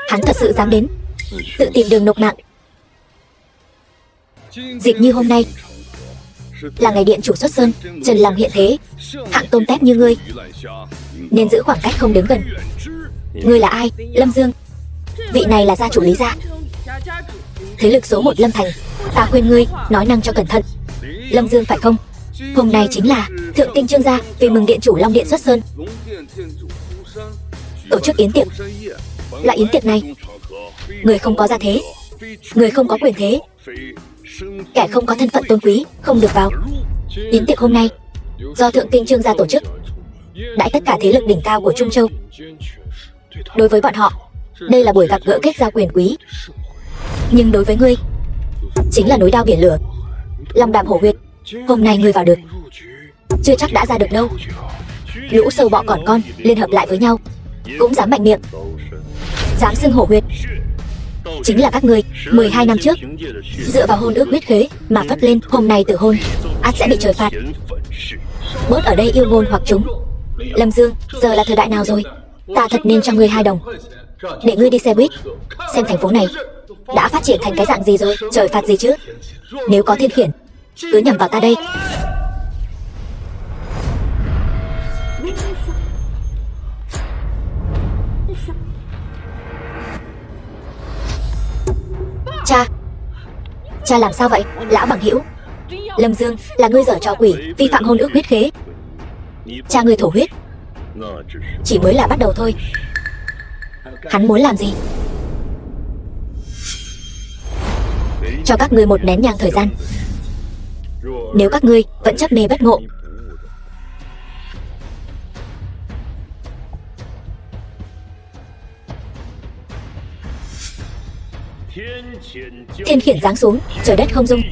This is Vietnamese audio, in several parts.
Hắn thật sự dám đến, tự tìm đường nộp mạng. Dịp như hôm nay là ngày điện chủ xuất sơn, Trần Lòng hiện thế, hạng tôm tép như ngươi nên giữ khoảng cách không đến gần. Ngươi là ai? Lâm Dương. Vị này là gia chủ Lý gia, thế lực số 1 Lâm Thành. Ta khuyên ngươi nói năng cho cẩn thận. Lâm Dương phải không? Hôm nay chính là thượng tinh Trương gia vì mừng điện chủ Long Điện xuất sơn tổ chức yến tiệc. Loại yến tiệc này, người không có gia thế, người không có quyền thế, kẻ không có thân phận tôn quý không được vào. Yến tiệc hôm nay do thượng tinh Trương gia tổ chức, đãi tất cả thế lực đỉnh cao của Trung Châu. Đối với bọn họ, đây là buổi gặp gỡ kết giao quyền quý, nhưng đối với ngươi chính là núi đao biển lửa, long đàm hổ huyệt. Hôm nay ngươi vào được, chưa chắc đã ra được đâu. Lũ sâu bọ còn con liên hợp lại với nhau cũng dám mạnh miệng, dám xưng hổ huyệt. Chính là các ngươi 12 năm trước dựa vào hôn ước huyết khế mà phất lên. Hôm nay tự hôn, ắt sẽ bị trời phạt. Bớt ở đây yêu ngôn hoặc chúng. Lâm Dương, giờ là thời đại nào rồi? Ta thật nên cho ngươi 2 đồng để ngươi đi xe buýt xem thành phố này đã phát triển thành cái dạng gì rồi. Trời phạt gì chứ? Nếu có thiên khiển cứ nhằm vào ta đây. Cha làm sao vậy? Lão bằng hữu, Lâm Dương là ngươi giở trò quỷ, vi phạm hôn ước huyết khế. Cha ngươi thổ huyết chỉ mới là bắt đầu thôi. Hắn muốn làm gì? Cho các ngươi 1 nén nhang thời gian. Nếu các ngươi vẫn chấp mê bất ngộ, thiên khiển giáng xuống, trời đất không dung.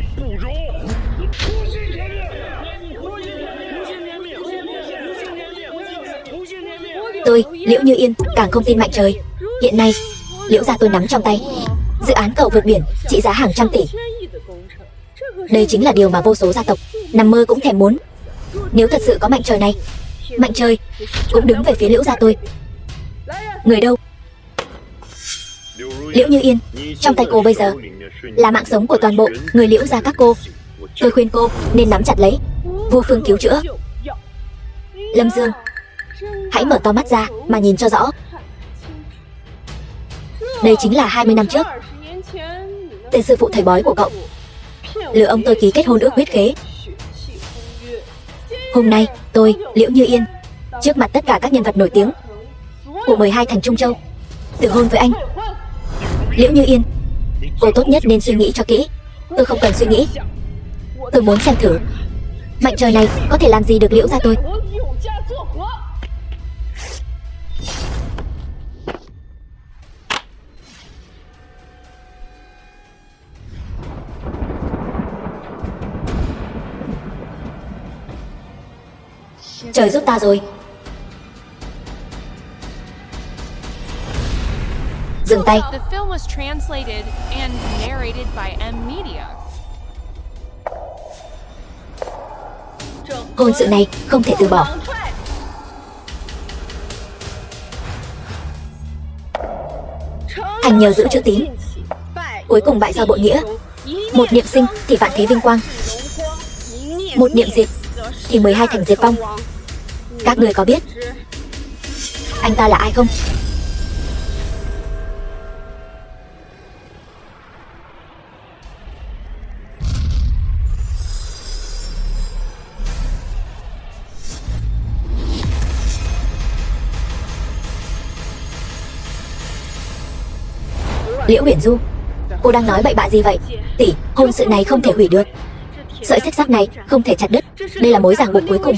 Tôi, Liễu Như Yên, càng không tin mạnh trời. Hiện nay, Liễu gia tôi nắm trong tay dự án cầu vượt biển trị giá hàng trăm tỷ. Đây chính là điều mà vô số gia tộc nằm mơ cũng thèm muốn. Nếu thật sự có mạnh trời này, mạnh trời cũng đứng về phía Liễu gia tôi. Người đâu? Liễu Như Yên, trong tay cô bây giờ là mạng sống của toàn bộ người Liễu gia các cô. Tôi khuyên cô nên nắm chặt lấy, vô phương cứu chữa. Lâm Dương, hãy mở to mắt ra mà nhìn cho rõ. Đây chính là 20 năm trước tên sư phụ thầy bói của cậu lừa ông tôi ký kết hôn ước huyết khế. Hôm nay tôi, Liễu Như Yên, trước mặt tất cả các nhân vật nổi tiếng của 12 thành Trung Châu từ hôn với anh. Liễu Như Yên, cô tốt nhất nên suy nghĩ cho kỹ. Tôi không cần suy nghĩ, tôi muốn xem thử mạnh trời này có thể làm gì được Liễu gia tôi. Trời giúp ta rồi. Dừng tay. Hôn sự này không thể từ bỏ. Thành nhờ giữ chữ tín, cuối cùng bại do bội nghĩa. Một niệm sinh thì vạn thế vinh quang, một niệm diệt thì 12 thành diệt vong. Các người có biết anh ta là ai không? Liễu Uyển Du, cô đang nói bậy bạ gì vậy? Tỷ, hôn sự này không thể hủy được. Sợi xích sắt này không thể chặt đứt. Đây là mối ràng buộc cuối cùng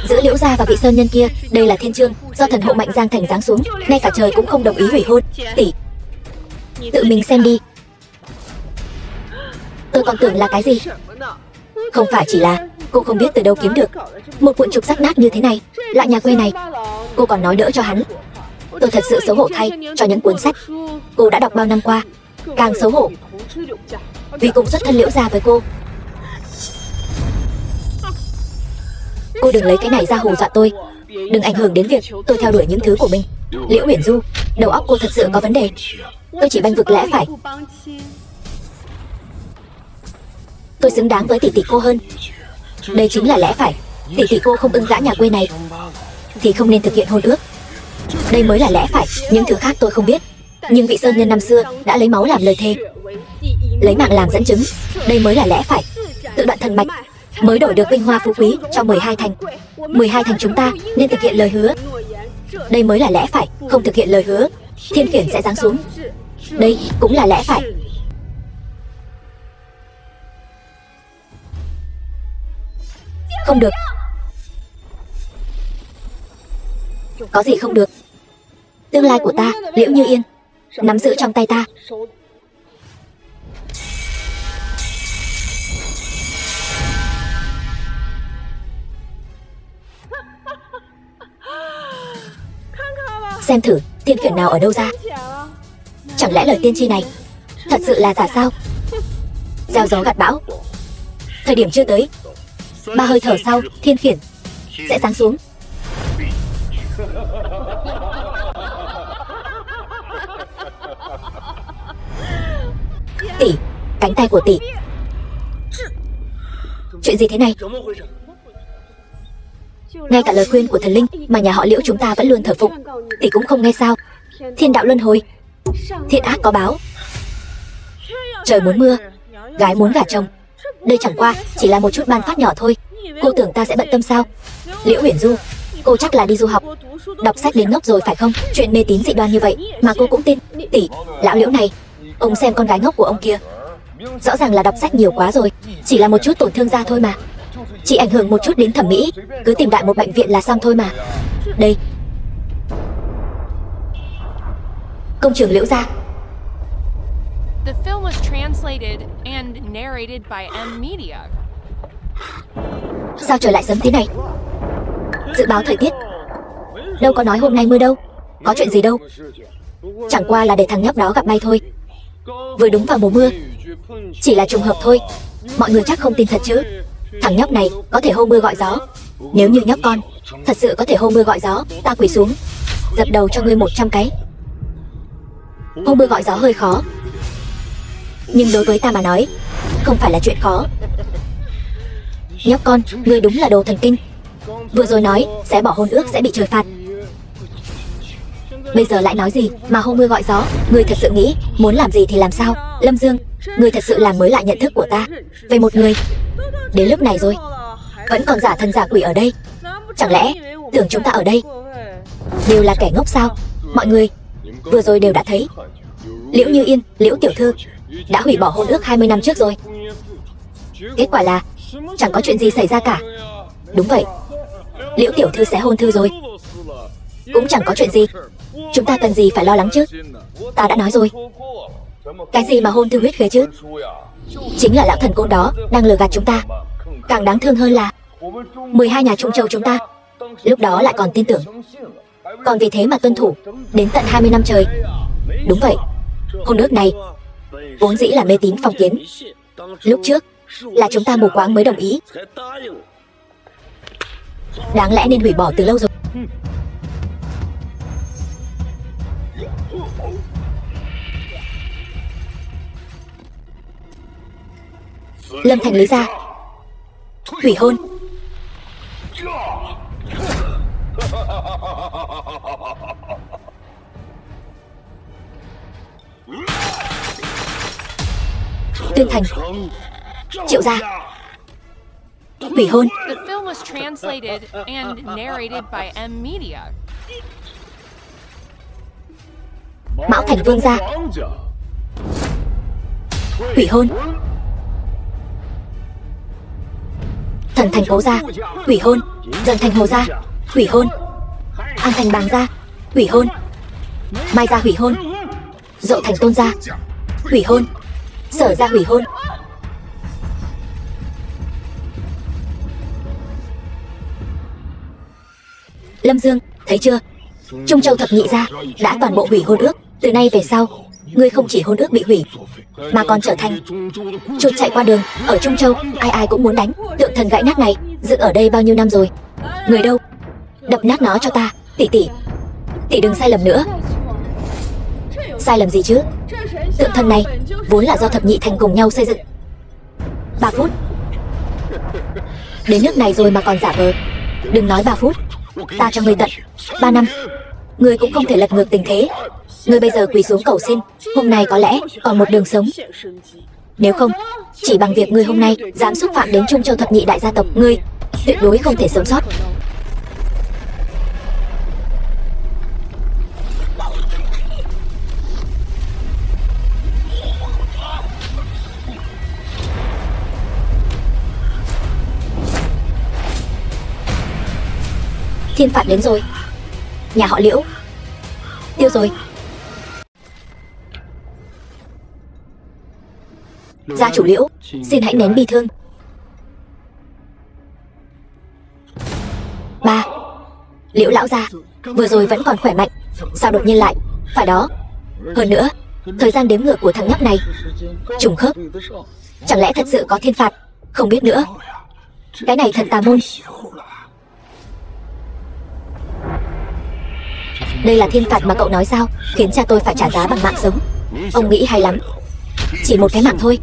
giữa Liễu gia và vị sơn nhân kia. Đây là thiên chương do thần hộ Mạnh Giang Thành giáng xuống, ngay cả trời cũng không đồng ý hủy hôn. Tỷ, tự mình xem đi. Tôi còn tưởng là cái gì. Không phải chỉ là cô không biết từ đâu kiếm được một cuộn trục rách nát như thế này. Loại nhà quê này cô còn nói đỡ cho hắn. Tôi thật sự xấu hổ thay cho những cuốn sách cô đã đọc bao năm qua. Càng xấu hổ vì cùng xuất thân Liễu gia với cô. Cô đừng lấy cái này ra hù dọa tôi. Đừng ảnh hưởng đến việc tôi theo đuổi những thứ của mình. Liễu Uyển Du, đầu óc cô thật sự có vấn đề. Tôi chỉ bênh vực lẽ phải. Tôi xứng đáng với tỷ tỷ cô hơn. Đây chính là lẽ phải. Tỷ tỷ cô không ưng gã nhà quê này thì không nên thực hiện hôn ước. Đây mới là lẽ phải. Những thứ khác tôi không biết. Nhưng vị sơn nhân năm xưa đã lấy máu làm lời thề, lấy mạng làm dẫn chứng. Đây mới là lẽ phải. Tự đoạn thần mạch mới đổi được vinh hoa phú quý cho 12 thành. 12 thành chúng ta nên thực hiện lời hứa. Đây mới là lẽ phải. Không thực hiện lời hứa, thiên khiển sẽ giáng xuống. Đây cũng là lẽ phải. Không được. Có gì không được? Tương lai của ta, Liễu Như Yên, nắm giữ trong tay ta. Xem thử, thiên khiển nào ở đâu ra? Chẳng lẽ lời tiên tri này thật sự là giả sao? Gieo gió gặt bão, thời điểm chưa tới. 3 hơi thở sau, thiên khiển sẽ giáng xuống. Tỷ, cánh tay của tỷ. Chuyện gì thế này? Ngay cả lời khuyên của thần linh mà nhà họ Liễu chúng ta vẫn luôn thờ phụng, tỷ cũng không nghe sao? Thiên đạo luân hồi, thiện ác có báo. Trời muốn mưa, gái muốn gả chồng. Đây chẳng qua chỉ là một chút ban phát nhỏ thôi. Cô tưởng ta sẽ bận tâm sao? Liễu Uyển Du, cô chắc là đi du học, đọc sách đến ngốc rồi phải không? Chuyện mê tín dị đoan như vậy mà cô cũng tin. Tỷ, lão Liễu này, ông xem con gái ngốc của ông kia, rõ ràng là đọc sách nhiều quá rồi. Chỉ là một chút tổn thương da thôi mà, chỉ ảnh hưởng một chút đến thẩm mỹ, cứ tìm đại một bệnh viện là xong thôi mà. Đây, công trường Liễu gia. The film was translated and narrated by M Media. Sao trời lại sớm thế này? Dự báo thời tiết đâu có nói hôm nay mưa đâu. Có chuyện gì đâu, chẳng qua là để thằng nhóc đó gặp may thôi. Vừa đúng vào mùa mưa, chỉ là trùng hợp thôi. Mọi người chắc không tin thật chứ? Thằng nhóc này có thể hô mưa gọi gió. Nếu như nhóc con thật sự có thể hô mưa gọi gió, ta quỳ xuống dập đầu cho ngươi 100 cái. Hô mưa gọi gió hơi khó, nhưng đối với ta mà nói không phải là chuyện khó. Nhóc con, ngươi đúng là đồ thần kinh. Vừa rồi nói sẽ bỏ hôn ước sẽ bị trời phạt, bây giờ lại nói gì mà hô mưa gọi gió? Ngươi thật sự nghĩ muốn làm gì thì làm sao? Lâm Dương, ngươi thật sự làm mới lại nhận thức của ta về một người. Đến lúc này rồi vẫn còn giả thần giả quỷ ở đây. Chẳng lẽ tưởng chúng ta ở đây đều là kẻ ngốc sao? Mọi người vừa rồi đều đã thấy Liễu Như Yên, Liễu tiểu thư đã hủy bỏ hôn ước 20 năm trước rồi. Kết quả là chẳng có chuyện gì xảy ra cả. Đúng vậy, Liễu tiểu thư sẽ hôn thư rồi, cũng chẳng có chuyện gì. Chúng ta cần gì phải lo lắng chứ? Ta đã nói rồi, cái gì mà hôn thư huyết khế chứ? Chính là lão thần côn đó đang lừa gạt chúng ta. Càng đáng thương hơn là 12 nhà Trung Châu chúng ta lúc đó lại còn tin tưởng, còn vì thế mà tuân thủ đến tận 20 năm trời. Đúng vậy, hôn ước này vốn dĩ là mê tín phong kiến. Lúc trước là chúng ta mù quáng mới đồng ý, đáng lẽ nên hủy bỏ từ lâu rồi. Lâm Thành Lý gia hủy hôn. Tuyên Thành, Triệu gia hủy hôn. The film was translated and narrated by M Media. Mão Thành Vương gia hủy hôn. Thần Thành Cố gia hủy hôn. Dần Thành Hồ gia hủy hôn. An Thành Bàng gia hủy hôn. Mai gia hủy hôn. Dậu Thành Tôn gia hủy hôn. Sở gia hủy hôn. Lâm Dương, thấy chưa? Trung Châu thập nhị gia đã toàn bộ hủy hôn ước. Từ nay về sau, ngươi không chỉ hôn ước bị hủy, mà còn trở thành chuột chạy qua đường. Ở Trung Châu, ai ai cũng muốn đánh tượng thần gãy nát này, dựng ở đây bao nhiêu năm rồi. Người đâu? Đập nát nó cho ta. Tỷ tỷ, Tỷ đừng sai lầm nữa. Sai lầm gì chứ? Tượng thần này vốn là do thập nhị thành cùng nhau xây dựng. 3 phút. Đến nước này rồi mà còn giả vờ. Đừng nói 3 phút, ta cho ngươi tận 3 năm. Ngươi cũng không thể lật ngược tình thế. Ngươi bây giờ quỳ xuống cầu xin, hôm nay có lẽ còn một đường sống. Nếu không, chỉ bằng việc ngươi hôm nay dám xúc phạm đến Trung Châu thập nhị đại gia tộc, ngươi tuyệt đối không thể sống sót. Thiên phạt đến rồi. Nhà họ Liễu tiêu rồi. Gia chủ Liễu, xin hãy nén bi thương. Ba, Liễu lão gia vừa rồi vẫn còn khỏe mạnh, sao đột nhiên lại? Phải đó. Hơn nữa, thời gian đếm ngược của thằng nhóc này trùng khớp. Chẳng lẽ thật sự có thiên phạt? Không biết nữa. Cái này thật tà môn. Đây là thiên phạt mà cậu nói sao? Khiến cha tôi phải trả giá bằng mạng sống. Ông nghĩ hay lắm. Chỉ một cái mạng thôi,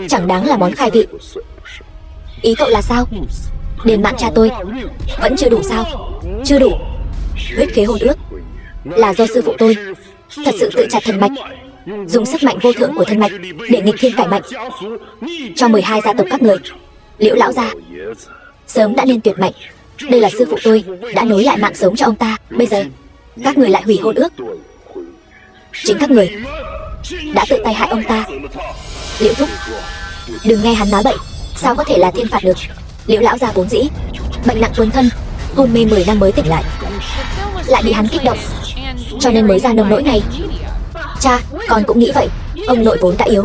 chẳng đáng là món khai vị. Ý cậu là sao? Đền mạng cha tôi vẫn chưa đủ sao? Chưa đủ. Huyết khế hôn ước là do sư phụ tôi thật sự tự chặt thần mạch, dùng sức mạnh vô thượng của thần mạch để nghịch thiên cải mệnh cho 12 gia tộc các người. Liễu lão gia sớm đã nên tuyệt mệnh. Đây là sư phụ tôi đã nối lại mạng sống cho ông ta. Bây giờ các người lại hủy hôn ước. Chính các người đã tự tay hại ông ta. Liễu thúc, đừng nghe hắn nói bậy. Sao có thể là thiên phạt được? Liễu lão gia vốn dĩ bệnh nặng quấn thân, hôn mê 10 năm mới tỉnh lại, lại bị hắn kích động, cho nên mới ra nông nỗi này. Cha, con cũng nghĩ vậy. Ông nội vốn đã yếu,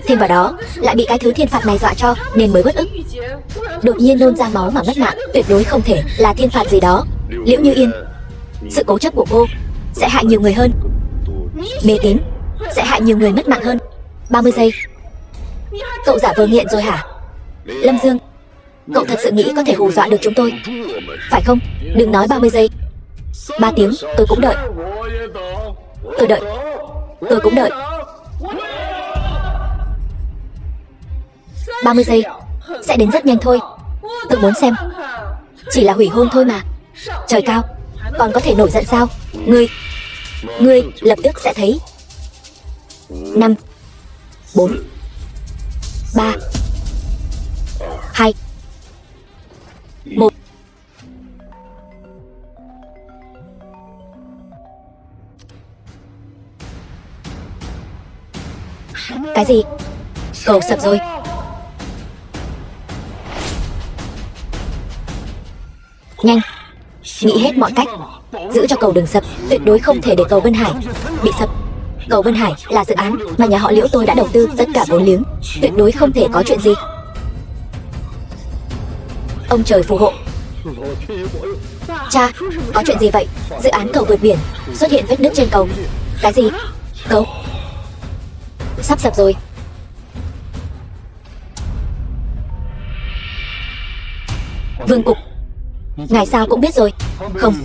thêm vào đó lại bị cái thứ thiên phạt này dọa cho nên mới bất ức, đột nhiên nôn ra máu mà mất mạng. Tuyệt đối không thể là thiên phạt gì đó. Liễu Như Yên, sự cố chấp của cô sẽ hại nhiều người hơn. Mê tín sẽ hại nhiều người mất mạng hơn. 30 giây. Cậu giả vờ nghiện rồi hả? Lâm Dương, cậu thật sự nghĩ có thể hù dọa được chúng tôi, phải không? Đừng nói 30 giây. 3 tiếng, tôi cũng đợi. Tôi đợi. Tôi cũng đợi. 30 giây sẽ đến rất nhanh thôi. Tôi muốn xem. Chỉ là hủy hôn thôi mà. Trời cao, còn có thể nổi giận sao? Ngươi lập tức sẽ thấy. 5 4 3 2 1. Cái gì? Cầu sập rồi. Nhanh, nghĩ hết mọi cách giữ cho cầu đừng sập. Tuyệt đối không thể để cầu Vân Hải bị sập. Cầu Vân Hải là dự án mà nhà họ Liễu tôi đã đầu tư tất cả vốn liếng. Tuyệt đối không thể có chuyện gì. Ông trời phù hộ. Cha, có chuyện gì vậy? Dự án cầu vượt biển xuất hiện vết nứt trên cầu. Cái gì? Cầu sắp sập rồi. Vương Cục, ngài sao cũng biết rồi. Không,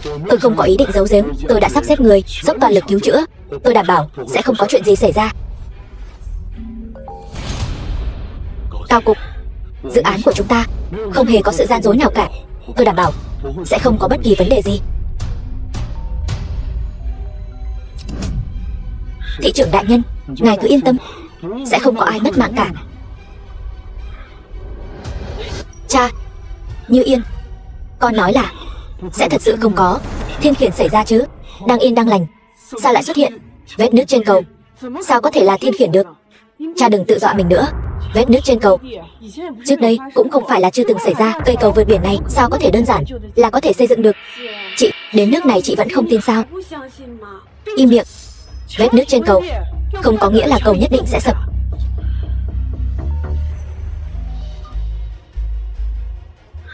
tôi không có ý định giấu giếm. Tôi đã sắp xếp người dốc toàn lực cứu chữa. Tôi đảm bảo sẽ không có chuyện gì xảy ra. Cao Cục, dự án của chúng ta không hề có sự gian dối nào cả. Tôi đảm bảo sẽ không có bất kỳ vấn đề gì. Thị trưởng đại nhân, ngài cứ yên tâm, sẽ không có ai mất mạng cả. Cha, Như Yên, con nói là sẽ thật sự không có thiên khiển xảy ra chứ? Đang yên đang lành, sao lại xuất hiện vết nứt trên cầu? Sao có thể là thiên khiển được? Cha đừng tự dọa mình nữa. Vết nứt trên cầu trước đây cũng không phải là chưa từng xảy ra. Cây cầu vượt biển này sao có thể đơn giản là có thể xây dựng được? Chị, đến nước này chị vẫn không tin sao? Im miệng. Vết nứt trên cầu không có nghĩa là cầu nhất định sẽ sập.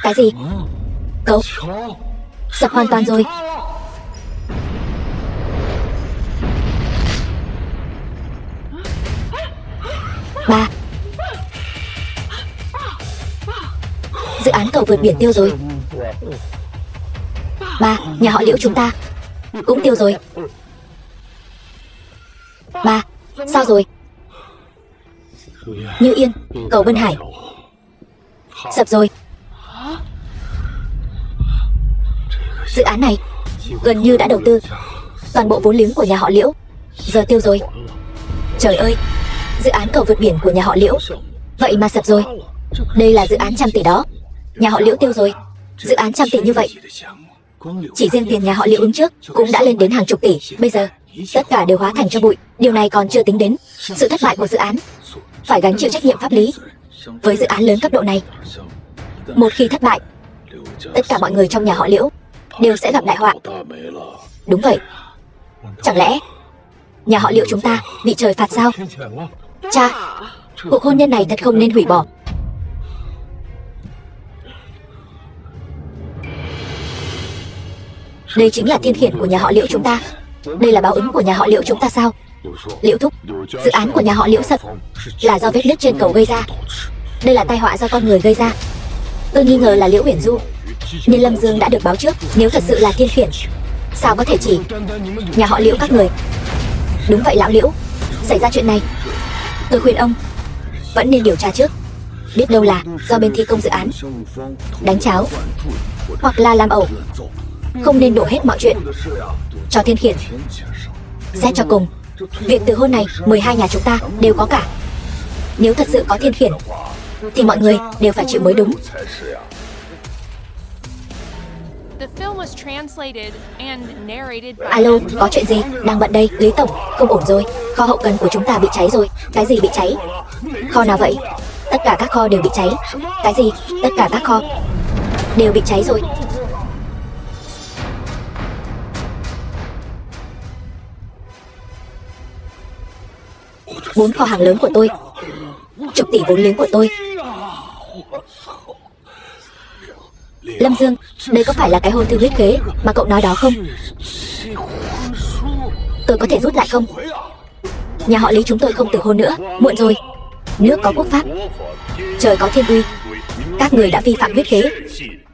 Cái gì? Cầu sập hoàn toàn rồi. Ba, dự án cầu vượt biển tiêu rồi. Ba, nhà họ Liễu chúng ta cũng tiêu rồi. Ba, sao rồi? Như Yên, cầu Vân Hải sập rồi. Dự án này gần như đã đầu tư toàn bộ vốn liếng của nhà họ Liễu, giờ tiêu rồi. Trời ơi, dự án cầu vượt biển của nhà họ Liễu vậy mà sập rồi. Đây là dự án trăm tỷ đó, nhà họ Liễu tiêu rồi. Dự án trăm tỷ như vậy, chỉ riêng tiền nhà họ Liễu ứng trước cũng đã lên đến hàng chục tỷ. Bây giờ tất cả đều hóa thành cho bụi. Điều này còn chưa tính đến sự thất bại của dự án, phải gánh chịu trách nhiệm pháp lý. Với dự án lớn cấp độ này, một khi thất bại, tất cả mọi người trong nhà họ Liễu đều sẽ gặp đại họa. Đúng vậy. Chẳng lẽ nhà họ Liễu chúng ta bị trời phạt sao? Cha, cuộc hôn nhân này thật không nên hủy bỏ. Đây chính là thiên khiển của nhà họ Liễu chúng ta. Đây là báo ứng của nhà họ Liễu chúng ta sao? Liễu thúc, dự án của nhà họ Liễu sập là do vết nứt trên cầu gây ra. Đây là tai họa do con người gây ra. Tôi nghi ngờ là Liễu Uyển Du, nên Lâm Dương đã được báo trước. Nếu thật sự là thiên khiển, sao có thể chỉ nhà họ Liễu các người? Đúng vậy lão Liễu, xảy ra chuyện này, tôi khuyên ông vẫn nên điều tra trước. Biết đâu là do bên thi công dự án đánh cháo hoặc là làm ẩu. Không nên đổ hết mọi chuyện cho thiên khiển. Xét cho cùng, việc từ hôn này 12 nhà chúng ta đều có cả. Nếu thật sự có thiên khiển thì mọi người đều phải chịu mới đúng. Alo, có chuyện gì? Đang bận đây, Lý Tổng, không ổn rồi. Kho hậu cần của chúng ta bị cháy rồi. Cái gì bị cháy? Kho nào vậy? Tất cả các kho đều bị cháy. Cái gì? Tất cả các kho đều bị cháy rồi. Bốn kho hàng lớn của tôi, chục tỷ vốn liếng của tôi. Lâm Dương, đây có phải là cái hôn thư huyết khế mà cậu nói đó không? Tôi có thể rút lại không? Nhà họ Lý chúng tôi không từ hôn nữa. Muộn rồi. Nước có quốc pháp, trời có thiên uy. Các người đã vi phạm huyết khế,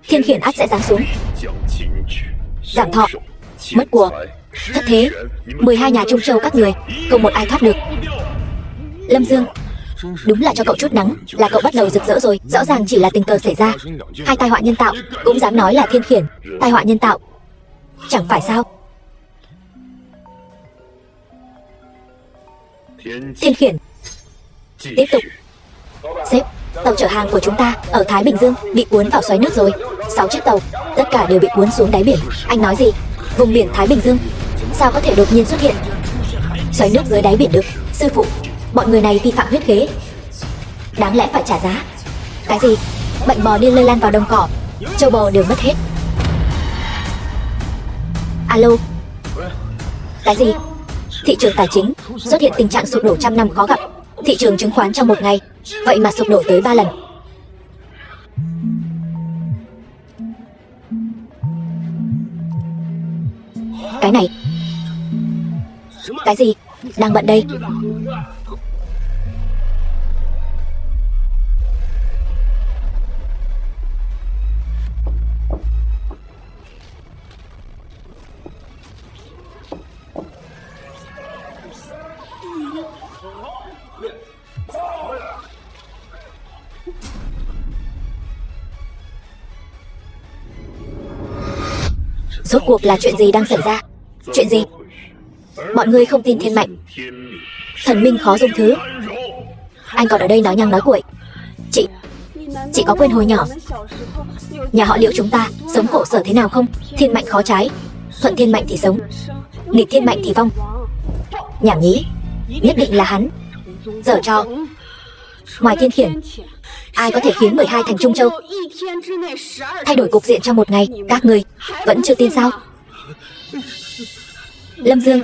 thiên khiển ắt sẽ giáng xuống, giảm thọ, mất của, thất thế. 12 nhà Trung Châu các người không một ai thoát được. Lâm Dương, đúng là cho cậu chút nắng là cậu bắt đầu rực rỡ rồi. Rõ ràng chỉ là tình cờ xảy ra. Hai tai họa nhân tạo cũng dám nói là thiên khiển. Tai họa nhân tạo chẳng phải sao? Thiên khiển. Tiếp tục. Sếp, tàu chở hàng của chúng ta ở Thái Bình Dương bị cuốn vào xoáy nước rồi. 6 chiếc tàu, tất cả đều bị cuốn xuống đáy biển. Anh nói gì? Vùng biển Thái Bình Dương sao có thể đột nhiên xuất hiện xoáy nước dưới đáy biển được? Sư phụ, bọn người này vi phạm huyết khế, đáng lẽ phải trả giá. Cái gì? Bệnh bò điên lây lan vào đồng cỏ, châu bò đều mất hết. Alo. Cái gì? Thị trường tài chính xuất hiện tình trạng sụp đổ trăm năm khó gặp. Thị trường chứng khoán trong một ngày vậy mà sụp đổ tới 3 lần. Cái này. Cái gì? Đang bận đây. Rốt cuộc là chuyện gì đang xảy ra? Chuyện gì? Mọi người không tin thiên mệnh, thần minh khó dung thứ. Anh còn ở đây nói nhăng nói cuội. Chị có quên hồi nhỏ nhà họ Liễu chúng ta sống khổ sở thế nào không? Thiên mệnh khó trái, thuận thiên mệnh thì sống, nghịch thiên mệnh thì vong. Nhảm nhí, nhất định là hắn giở trò. Ngoài thiên khiển, ai có thể khiến 12 thành Trung Châu thay đổi cục diện trong một ngày? Các người vẫn chưa tin sao? Lâm Dương,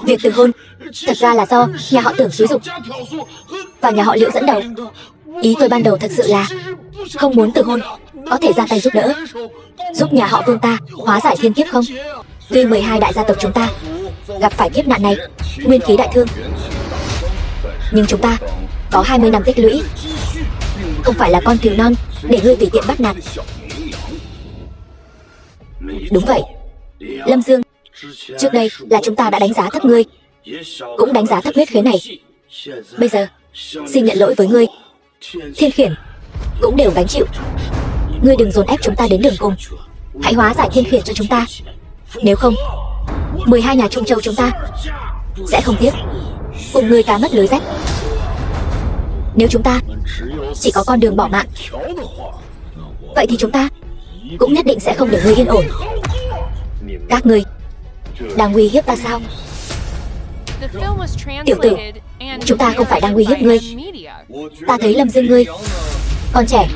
việc từ hôn thật ra là do nhà họ Tưởng xúi giục và nhà họ Liễu dẫn đầu. Ý tôi ban đầu thật sự là không muốn từ hôn, có thể ra tay giúp đỡ, giúp nhà họ Vương ta hóa giải thiên kiếp không? Tuy 12 đại gia tộc chúng ta gặp phải kiếp nạn này, nguyên khí đại thương, nhưng chúng ta có 20 năm tích lũy, không phải là con cừu non để ngươi tùy tiện bắt nạt. Đúng vậy, Lâm Dương, Trước đây là chúng ta đã đánh giá thấp ngươi, cũng đánh giá thấp huyết khế này. Bây giờ xin nhận lỗi với ngươi. Thiên Khiển cũng đều gánh chịu. Ngươi đừng dồn ép chúng ta đến đường cùng. Hãy hóa giải Thiên Khiển cho chúng ta. Nếu không, 12 nhà Trung Châu chúng ta sẽ không tiếc cùng ngươi cá mất lưới rách. Nếu chúng ta chỉ có con đường bỏ mạng, vậy thì chúng ta cũng nhất định sẽ không để ngươi yên ổn. Các ngươi đang uy hiếp ta sao? Tiểu tử, chúng ta không phải đang uy hiếp ngươi. Ta thấy Lâm Dương ngươi còn trẻ,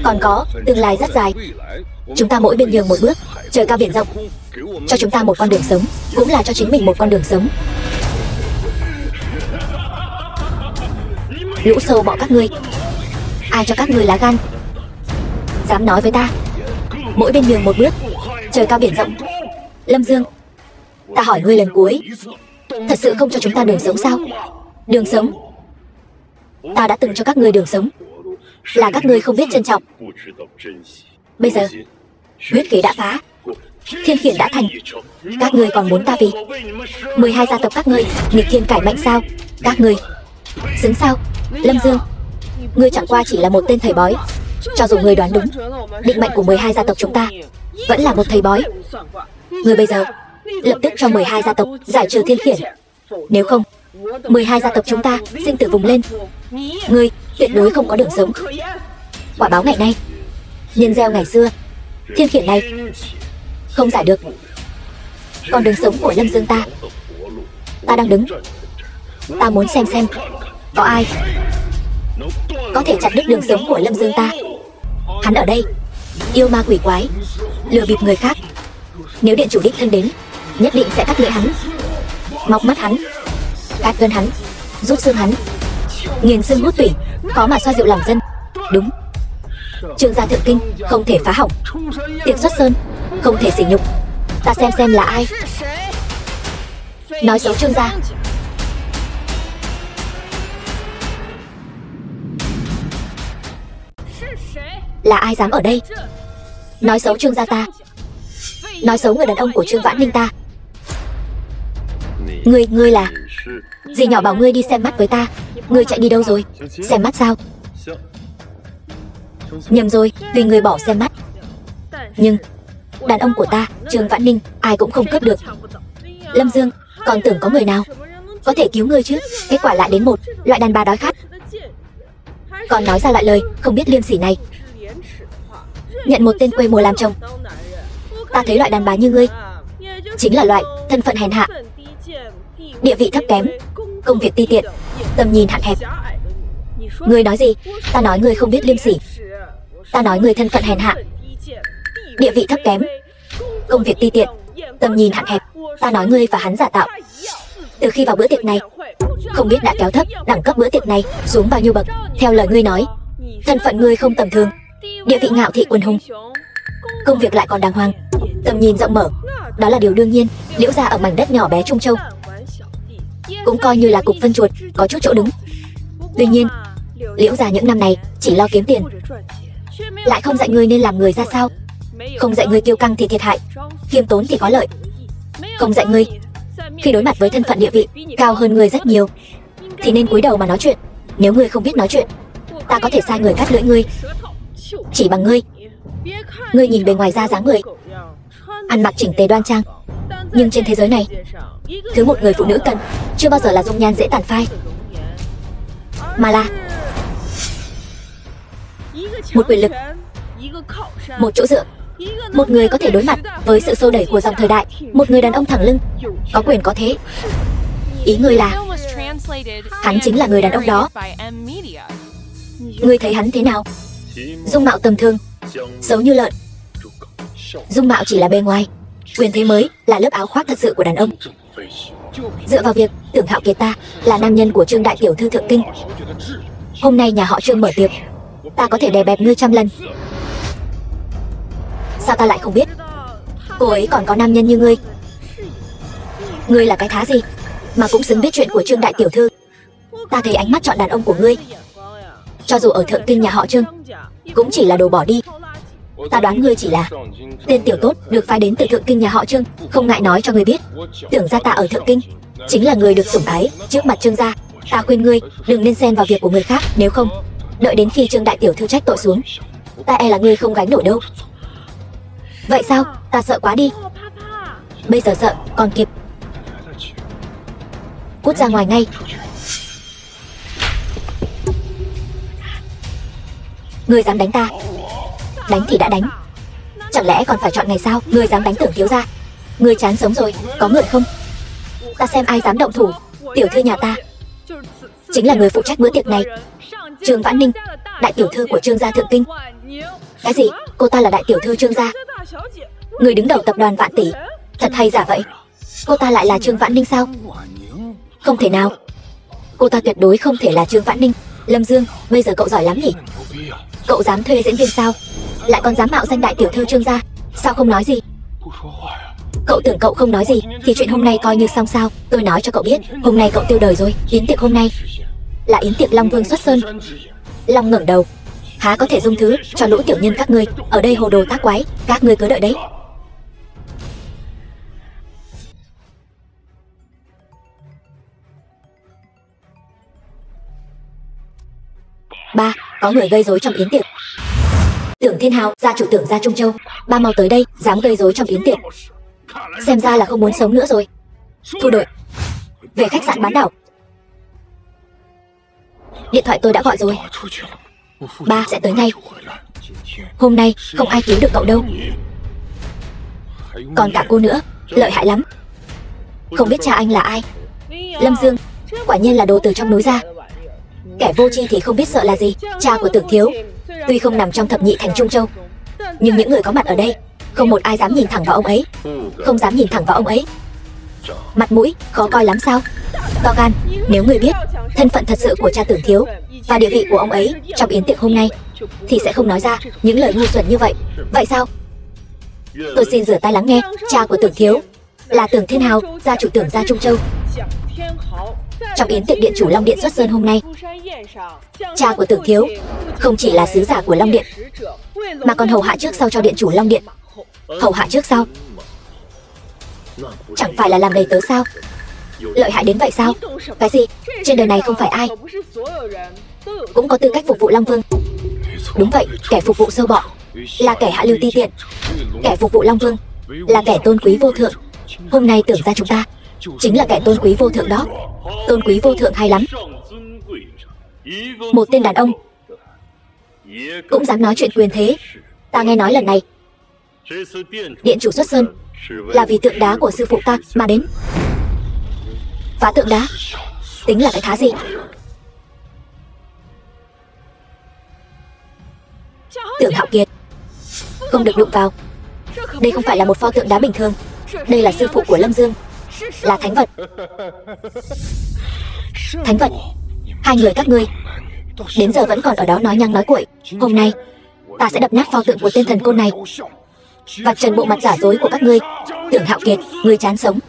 còn có tương lai rất dài. Chúng ta mỗi bên nhường một bước, trời cao biển rộng. Cho chúng ta một con đường sống, cũng là cho chính mình một con đường sống. Lũ sâu bọ các ngươi, ai cho các ngươi lá gan dám nói với ta mỗi bên nhường một bước, trời cao biển rộng? Lâm Dương, ta hỏi ngươi lần cuối, thật sự không cho chúng ta đường sống sao? Đường sống? Ta đã từng cho các ngươi đường sống, là các ngươi không biết trân trọng. Bây giờ huyết khế đã phá, Thiên Khiển đã thành, các ngươi còn muốn ta vì 12 gia tộc các ngươi nghịch thiên cải mệnh sao? Các ngươi xứng sao? Lâm Dương, ngươi chẳng qua chỉ là một tên thầy bói. Cho dù ngươi đoán đúng định mệnh của 12 gia tộc chúng ta, vẫn là một thầy bói. Ngươi bây giờ lập tức cho 12 gia tộc giải trừ Thiên Khiển. Nếu không, 12 gia tộc chúng ta sinh tử vùng lên. Ngươi tuyệt đối không có đường sống. Quả báo ngày nay, nhân gieo ngày xưa. Thiên Khiển này không giải được. Còn đường sống của Lâm Dương ta đang đứng. Ta muốn xem có ai có thể chặt đứt đường sống của Lâm Dương ta. Hắn ở đây yêu ma quỷ quái, lừa bịp người khác. Nếu điện chủ đích thân đến, nhất định sẽ cắt lưỡi hắn, móc mắt hắn, cắt gân hắn, rút xương hắn, nghiền xương hút tủy, khó mà xoa dịu lòng dân. Đúng, Trương gia thượng kinh không thể phá hỏng, tiệc xuất sơn không thể sỉ nhục. Ta xem là ai nói xấu Trương gia. Là ai dám ở đây nói xấu Trương gia ta, nói xấu người đàn ông của Trương Vãn Ninh ta? Ngươi là dì nhỏ bảo ngươi đi xem mắt với ta. Ngươi chạy đi đâu rồi? Xem mắt sao? Nhầm rồi, vì ngươi bỏ xem mắt. Nhưng đàn ông của ta, Trương Vãn Ninh, ai cũng không cướp được. Lâm Dương, còn tưởng có người nào có thể cứu ngươi chứ? Kết quả lại đến một loại đàn bà đói khát, còn nói ra loại lời không biết liêm sỉ này. Nhận một tên quê mùa làm chồng. Ta thấy loại đàn bà như ngươi chính là loại thân phận hèn hạ, địa vị thấp kém, công việc ti tiện, tầm nhìn hạn hẹp. Ngươi nói gì? Ta nói ngươi không biết liêm sỉ. Ta nói ngươi thân phận hèn hạ, địa vị thấp kém, công việc ti tiện, tầm nhìn hạn hẹp. Ta nói ngươi và hắn giả tạo. Từ khi vào bữa tiệc này, không biết đã kéo thấp đẳng cấp bữa tiệc này xuống bao nhiêu bậc. Theo lời ngươi nói, thân phận ngươi không tầm thường, địa vị ngạo thị quần hùng, công việc lại còn đàng hoàng, tầm nhìn rộng mở. Đó là điều đương nhiên. Liễu gia ở mảnh đất nhỏ bé Trung Châu cũng coi như là cục phân chuột, có chút chỗ đứng. Tuy nhiên, Liễu gia những năm này chỉ lo kiếm tiền, lại không dạy ngươi nên làm người ra sao. Không dạy ngươi kiêu căng thì thiệt hại, khiêm tốn thì có lợi. Không dạy ngươi khi đối mặt với thân phận địa vị cao hơn ngươi rất nhiều thì nên cúi đầu mà nói chuyện. Nếu ngươi không biết nói chuyện, ta có thể sai người cắt lưỡi ngươi. Chỉ bằng ngươi. Ngươi nhìn bề ngoài ra dáng người ăn mặc chỉnh tề đoan trang, nhưng trên thế giới này, thứ một người phụ nữ cần chưa bao giờ là dung nhan dễ tàn phai, mà là một quyền lực, một chỗ dựa, một người có thể đối mặt với sự xô đẩy của dòng thời đại, một người đàn ông thẳng lưng, có quyền có thế. Ý ngươi là hắn chính là người đàn ông đó. Ngươi thấy hắn thế nào? Dung mạo tầm thường, xấu như lợn. Dung mạo chỉ là bề ngoài, quyền thế mới là lớp áo khoác thật sự của đàn ông. Dựa vào việc Tưởng Hạo Kiệt ta là nam nhân của Trương đại tiểu thư thượng kinh, hôm nay nhà họ Trương mở tiệc, ta có thể đè bẹp ngươi trăm lần. Sao ta lại không biết cô ấy còn có nam nhân như ngươi? Ngươi là cái thá gì mà cũng xứng biết chuyện của Trương đại tiểu thư? Ta thấy ánh mắt chọn đàn ông của ngươi, cho dù ở thượng kinh nhà họ Trương, cũng chỉ là đồ bỏ đi. Ta đoán ngươi chỉ là tên tiểu tốt được phái đến từ Thượng Kinh nhà họ Trương, không ngại nói cho ngươi biết. Tưởng ra ta ở Thượng Kinh chính là người được sủng ái trước mặt Trương gia. Ta khuyên ngươi đừng nên xen vào việc của người khác, nếu không đợi đến khi Trương đại tiểu thư trách tội xuống, ta e là ngươi không gánh nổi đâu. Vậy sao? Ta sợ quá đi. Bây giờ sợ còn kịp. Cút ra ngoài ngay. Ngươi dám đánh ta? Đánh thì đã đánh, chẳng lẽ còn phải chọn ngày sao? Ngươi dám đánh Tưởng thiếu gia? Ngươi chán sống rồi, có người không? Ta xem ai dám động thủ. Tiểu thư nhà ta chính là người phụ trách bữa tiệc này, Trương Vãn Ninh, đại tiểu thư của Trương gia Thượng Kinh. Cái gì? Cô ta là đại tiểu thư Trương gia? Người đứng đầu tập đoàn Vạn Tỷ, thật hay giả vậy? Cô ta lại là Trương Vãn Ninh sao? Không thể nào, cô ta tuyệt đối không thể là Trương Vãn Ninh. Lâm Dương, bây giờ cậu giỏi lắm nhỉ? Cậu dám thuê diễn viên sao? Lại còn dám mạo danh đại tiểu thư Trương gia? Sao không nói gì? Cậu tưởng cậu không nói gì thì chuyện hôm nay coi như xong sao? Tôi nói cho cậu biết, hôm nay cậu tiêu đời rồi. Yến tiệc hôm nay là yến tiệc Long Vương xuất sơn. Long ngẩng đầu, há có thể dung thứ cho lũ tiểu nhân các ngươi ở đây hồ đồ tác quái. Các ngươi cứ đợi đấy. Ba, có người gây rối trong yến tiệc. Tưởng Thiên Hào, gia chủ Tưởng gia Trung Châu, ba mau tới đây, dám gây rối trong yến tiệc. Xem ra là không muốn sống nữa rồi. Thu đội về khách sạn bán đảo. Điện thoại tôi đã gọi rồi. Ba sẽ tới ngay. Hôm nay không ai cứu được cậu đâu. Còn cả cô nữa, lợi hại lắm. Không biết cha anh là ai? Lâm Dương, quả nhiên là đồ từ trong núi ra. Kẻ vô tri thì không biết sợ là gì. Cha của Tưởng thiếu tuy không nằm trong thập nhị thành Trung Châu, nhưng những người có mặt ở đây không một ai dám nhìn thẳng vào ông ấy. Không dám nhìn thẳng vào ông ấy. Mặt mũi khó coi lắm sao? To gan, nếu người biết thân phận thật sự của cha Tưởng thiếu và địa vị của ông ấy trong yến tiệc hôm nay thì sẽ không nói ra những lời ngu xuẩn như vậy. Vậy sao? Tôi xin rửa tai lắng nghe. Cha của Tưởng thiếu là Tưởng Thiên Hào, gia chủ Tưởng gia Trung Châu. Trong yến tiệc điện chủ Long Điện xuất sơn hôm nay, cha của Tưởng thiếu không chỉ là sứ giả của Long Điện, mà còn hầu hạ trước sau cho điện chủ Long Điện. Hầu hạ trước sau? Chẳng phải là làm đầy tớ sao? Lợi hại đến vậy sao? Cái gì? Trên đời này không phải ai cũng có tư cách phục vụ Long Vương. Đúng vậy, kẻ phục vụ sâu bọ là kẻ hạ lưu ti tiện. Kẻ phục vụ Long Vương là kẻ tôn quý vô thượng. Hôm nay Tưởng gia chúng ta chính là kẻ tôn quý vô thượng đó. Tôn quý vô thượng hay lắm. Một tên đàn ông cũng dám nói chuyện quyền thế. Ta nghe nói lần này điện chủ xuất sơn là vì tượng đá của sư phụ ta mà đến. Phá tượng đá tính là cái thá gì? Tưởng Hạo Kiệt, không được đụng vào. Đây không phải là một pho tượng đá bình thường. Đây là sư phụ của Lâm Dương, là thánh vật. Thánh vật? Hai người các ngươi đến giờ vẫn còn ở đó nói nhăng nói cuội. Hôm nay ta sẽ đập nát pho tượng của tên thần côn này và trần bộ mặt giả dối của các ngươi. Tưởng Hạo Kiệt, ngươi chán sống.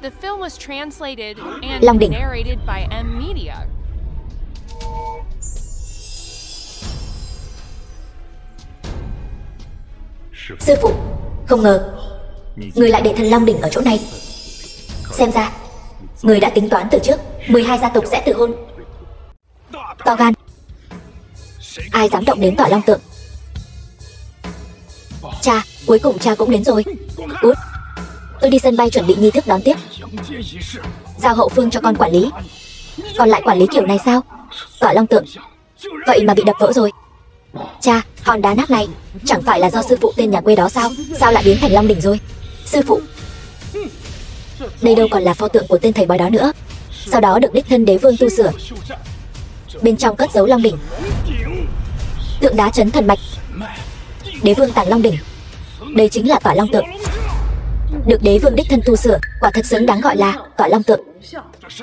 The film was translated Long and đỉnh. narrated by M Media. Sư phụ, không ngờ người lại để thần Long đỉnh ở chỗ này. Xem ra người đã tính toán từ trước 12 gia tộc sẽ tự hôn. To gan, ai dám động đến tỏa Long tượng? Cha, cuối cùng cha cũng đến rồi. Cút. Tôi đi sân bay chuẩn bị nghi thức đón tiếp. Giao hậu phương cho con quản lý. Còn lại quản lý kiểu này sao? Tỏa Long tượng vậy mà bị đập vỡ rồi. Cha, hòn đá nát này chẳng phải là do sư phụ tên nhà quê đó sao? Sao lại biến thành Long đỉnh rồi? Sư phụ, đây đâu còn là pho tượng của tên thầy bói đó nữa. Sau đó được đích thân đế vương tu sửa. Bên trong cất giấu Long đỉnh. Tượng đá chấn thần mạch, đế vương Tàng Long đỉnh. Đây chính là Tỏa Long tượng. Được đế vương đích thân tu sửa, quả thật xứng đáng gọi là Tỏa Long tượng.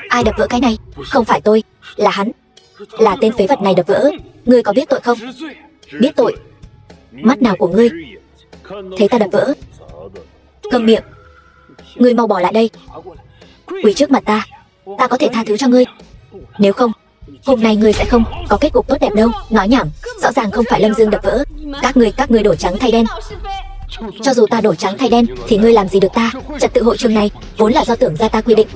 Ai đập vỡ cái này? Không phải tôi, là hắn. Là tên phế vật này đập vỡ. Ngươi có biết tội không? Biết tội? Mắt nào của ngươi? Thấy ta đập vỡ? Câm miệng. Ngươi mau bỏ lại đây. Quỳ trước mặt ta. Ta có thể tha thứ cho ngươi. Nếu không, hôm nay ngươi sẽ không có kết cục tốt đẹp đâu. Nói nhảm, rõ ràng không phải Lâm Dương đập vỡ. Các ngươi đổi trắng thay đen. Cho dù ta đổi trắng thay đen thì ngươi làm gì được ta? Trật tự hội trường này vốn là do Tưởng gia ta quy định.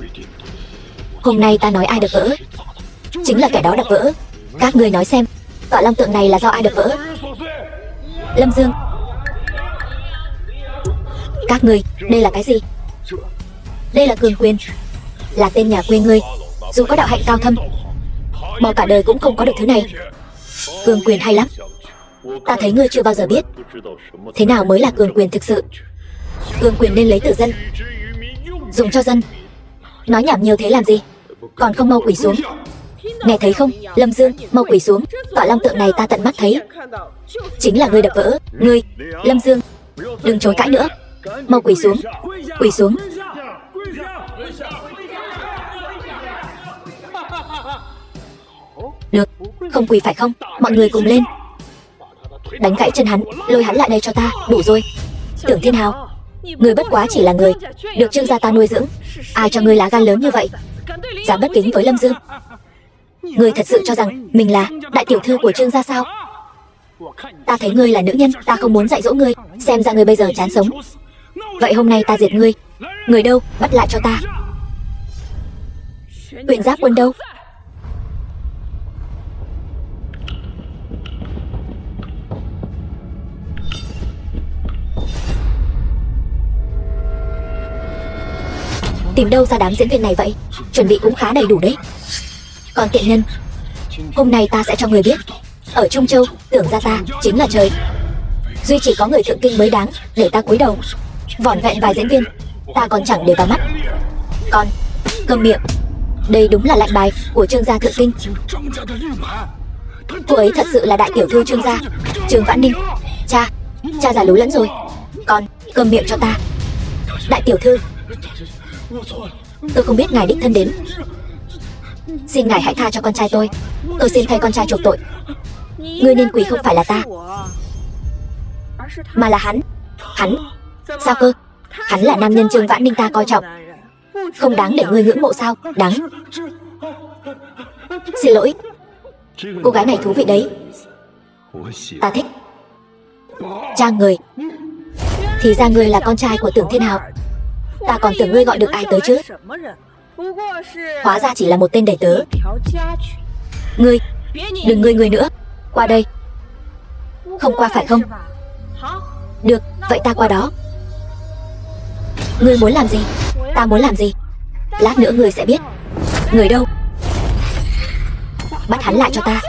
Hôm nay ta nói ai đập vỡ, chính là kẻ đó đập vỡ. Các ngươi nói xem, Tỏa Long tượng này là do ai đập vỡ? Lâm Dương. Các ngươi, đây là cái gì? Đây là cường quyền, là tên nhà quê ngươi. Dù có đạo hạnh cao thâm, bỏ cả đời cũng không có được thứ này. Cường quyền hay lắm. Ta thấy ngươi chưa bao giờ biết thế nào mới là cường quyền thực sự. Cường quyền nên lấy từ dân, dùng cho dân. Nói nhảm nhiều thế làm gì? Còn không mau quỳ xuống. Nghe thấy không, Lâm Dương, mau quỳ xuống. Tỏa Long tượng này ta tận mắt thấy, chính là ngươi đập vỡ. Ngươi, Lâm Dương, đừng chối cãi nữa. Mau quỳ xuống. Quỳ xuống. Được, không quỳ phải không? Mọi người cùng lên. Đánh gãy chân hắn, lôi hắn lại đây cho ta. Đủ rồi. Tưởng Thiên Hào, ngươi bất quá chỉ là người được Trương gia ta nuôi dưỡng. Ai cho ngươi lá gan lớn như vậy, dám bất kính với Lâm Dương? Ngươi thật sự cho rằng mình là đại tiểu thư của Trương gia sao? Ta thấy ngươi là nữ nhân, ta không muốn dạy dỗ ngươi. Xem ra ngươi bây giờ chán sống. Vậy hôm nay ta diệt ngươi. Người đâu, bắt lại cho ta. Huyền Giáp Quân đâu? Tìm đâu ra đám diễn viên này vậy? Chuẩn bị cũng khá đầy đủ đấy. Còn tiện nhân, hôm nay ta sẽ cho người biết, ở Trung Châu, Tưởng gia ta chính là trời. Duy chỉ có người thượng kinh mới đáng để ta cúi đầu. Vỏn vẹn vài diễn viên, ta còn chẳng để vào mắt. Còn câm miệng. Đây đúng là lệnh bài của Trương gia thượng kinh. Cô ấy thật sự là đại tiểu thư Trương gia, Trương Vãn Ninh. Cha già lú lẫn rồi. Còn câm miệng cho ta. Đại tiểu thư, tôi không biết ngài đích thân đến. Xin ngài hãy tha cho con trai tôi. Tôi xin thay con trai chuộc tội. Ngươi nên quỳ không phải là ta, mà là hắn. Hắn? Sao cơ? Hắn là nam nhân Trương Vãn Ninh ta coi trọng, không đáng để ngươi ngưỡng mộ sao? Đáng. Xin lỗi. Cô gái này thú vị đấy, ta thích. Trang người, thì ra ngươi là con trai của Tưởng Thiên Hào. Ta còn tưởng ngươi gọi được ai tới chứ. Hóa ra chỉ là một tên đầy tớ. Ngươi, đừng ngươi nữa. Qua đây. Không qua phải không? Được, vậy ta qua đó. Ngươi muốn làm gì? Ta muốn làm gì? Lát nữa ngươi sẽ biết. Người đâu? Bắt hắn lại cho ta.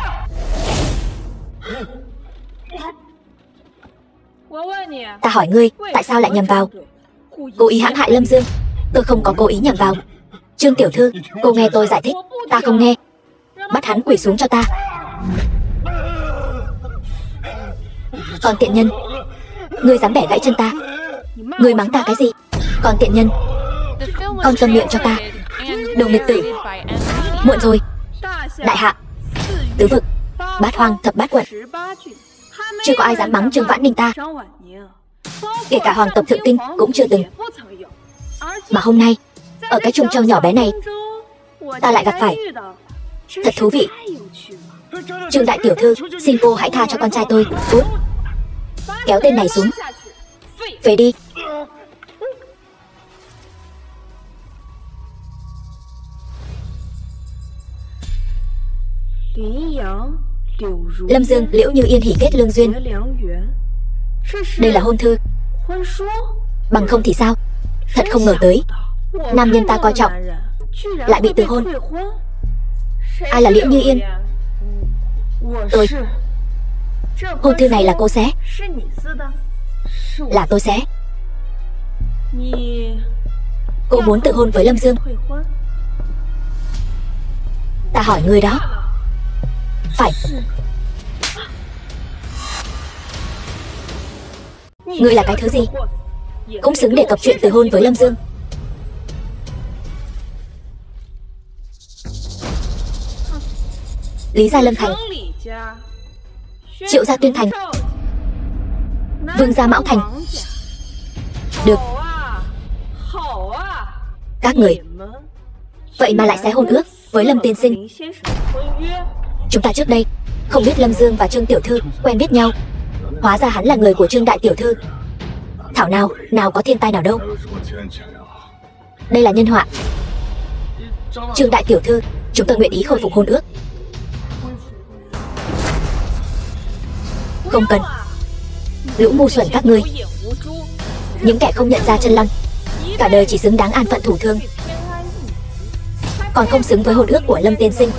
Ta hỏi ngươi, tại sao lại nhầm vào? Cố ý hãm hại Lâm Dương. Tôi không có cố ý nhầm vào. Trương tiểu thư, cô nghe tôi giải thích. Ta không nghe. Bắt hắn quỳ xuống cho ta. Còn tiện nhân, ngươi dám bẻ gãy chân ta. Ngươi mắng ta cái gì? Còn tiện nhân, con câm miệng cho ta. Đồ nghịch tử. Muộn rồi. Đại hạ, tứ vực, bát hoang, thập bát quận, chưa có ai dám mắng Trương Vãn Ninh ta. Kể cả hoàng tộc thượng kinh cũng chưa từng. Mà hôm nay, ở cái Trung Châu nhỏ bé này, ta lại gặp phải. Thật thú vị. Trương đại tiểu thư, xin cô hãy tha cho con trai tôi. Cút. Kéo tên này xuống. Về đi. Lâm Dương, Liễu Như Yên hỉ kết lương duyên. Đây là hôn thư. Bằng không thì sao? Thật không ngờ tới, nam nhân ta coi trọng lại bị từ hôn. Ai là Liễu Như Yên? Tôi. Hôn thư này là cô xé. Là tôi xé. Cô muốn tự hôn với Lâm Dương. Ta hỏi ngươi đó. Phải. Ngươi là cái thứ gì? Cũng xứng để cọc chuyện từ hôn với Lâm Dương. Lý gia Lâm Thành, Triệu gia Tuyên Thành, Vương gia Mão Thành. Được. Các người vậy mà lại xé hôn ước với Lâm tiên sinh. Chúng ta trước đây không biết Lâm Dương và Trương tiểu thư quen biết nhau. Hóa ra hắn là người của Trương đại tiểu thư. Thảo nào có thiên tai nào đâu. Đây là nhân họa. Trương đại tiểu thư, chúng tôi nguyện ý khôi phục hôn ước. Không cần. Lũ ngu xuẩn các ngươi, những kẻ không nhận ra chân long, cả đời chỉ xứng đáng an phận thủ thương, còn không xứng với hôn ước của Lâm tiên sinh.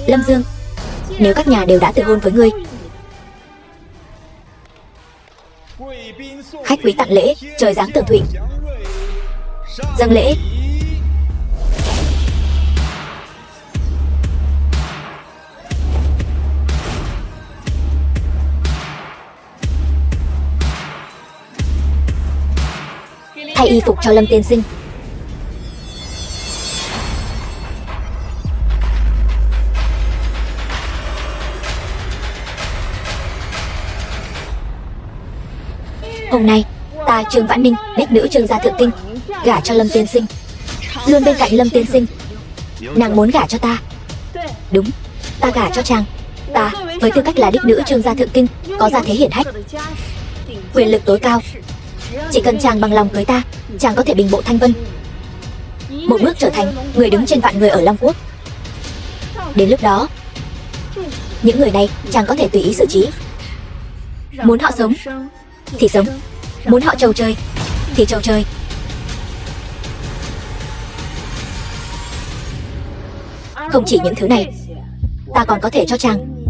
Lâm Dương, nếu các nhà đều đã từ hôn với ngươi, khách quý tặng lễ, trời giáng tường thụy. Dâng lễ. Thay y phục cho Lâm tiên sinh. Hôm nay ta Trương Vãn Ninh, đích nữ Trương gia thượng kinh, gả cho Lâm tiên sinh, luôn bên cạnh Lâm tiên sinh. Nàng muốn gả cho ta. Đúng, ta gả cho chàng. Ta với tư cách là đích nữ Trương gia thượng kinh, có gia thế hiển hách, quyền lực tối cao. Chỉ cần chàng bằng lòng cưới ta, chàng có thể bình bộ thanh vân, một bước trở thành người đứng trên vạn người ở Long Quốc. Đến lúc đó, những người này chàng có thể tùy ý xử trí. Muốn họ sống thì sống, muốn họ trầu trời thì trầu trời. Không chỉ những thứ này, ta còn có thể cho chàng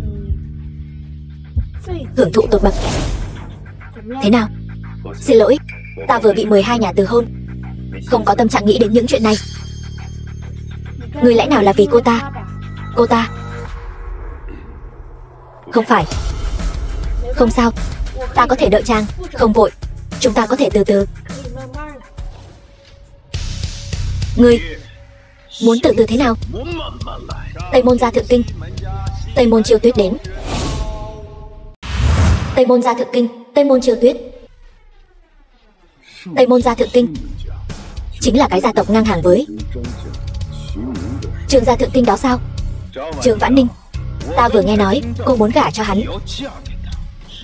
hưởng thụ tột bậc. Thế nào? Xin lỗi, ta vừa bị 12 nhà từ hôn, không có tâm trạng nghĩ đến những chuyện này. Ngươi lẽ nào là vì cô ta? Cô ta? Không phải. Không sao, ta có thể đợi chàng, không vội. Chúng ta có thể từ từ. Ngươi muốn từ từ thế nào? Tây Môn gia thượng kinh, Tây Môn Chiêu Tuyết đến. Tây Môn gia thượng kinh, Tây Môn Chiêu Tuyết. Tây Môn gia thượng kinh chính là cái gia tộc ngang hàng với Trương gia thượng kinh đó sao? Trương Vãn Ninh, ta vừa nghe nói cô muốn gả cho hắn.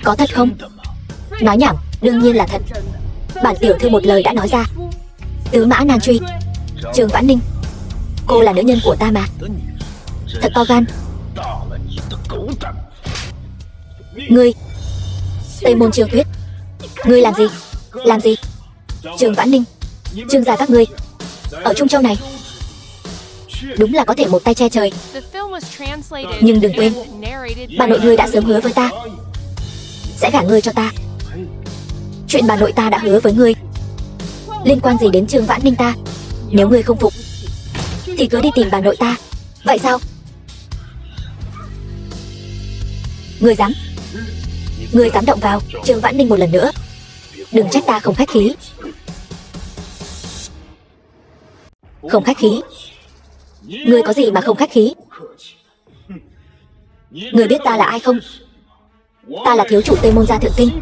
Có thật không? Nói nhảm, đương nhiên là thật. Bản tiểu thư một lời đã nói ra. Tứ mã nan truy. Trương Vãn Ninh, cô là nữ nhân của ta mà. Thật to gan. Ngươi, Tây Môn Chiêu Tuyết, ngươi làm gì? Làm gì? Trương Vãn Ninh, Trương gia các ngươi ở Trung Châu này đúng là có thể một tay che trời. Nhưng đừng quên, bà nội ngươi đã sớm hứa với ta sẽ gả ngươi cho ta. Chuyện bà nội ta đã hứa với ngươi liên quan gì đến Trương Vãn Ninh ta? Nếu ngươi không phục thì cứ đi tìm bà nội ta. Vậy sao? Ngươi dám động vào Trương Vãn Ninh một lần nữa, đừng trách ta không khách khí. Không khách khí? Ngươi có gì mà không khách khí? Ngươi biết ta là ai không? Ta là thiếu chủ Tây Môn gia thượng kinh.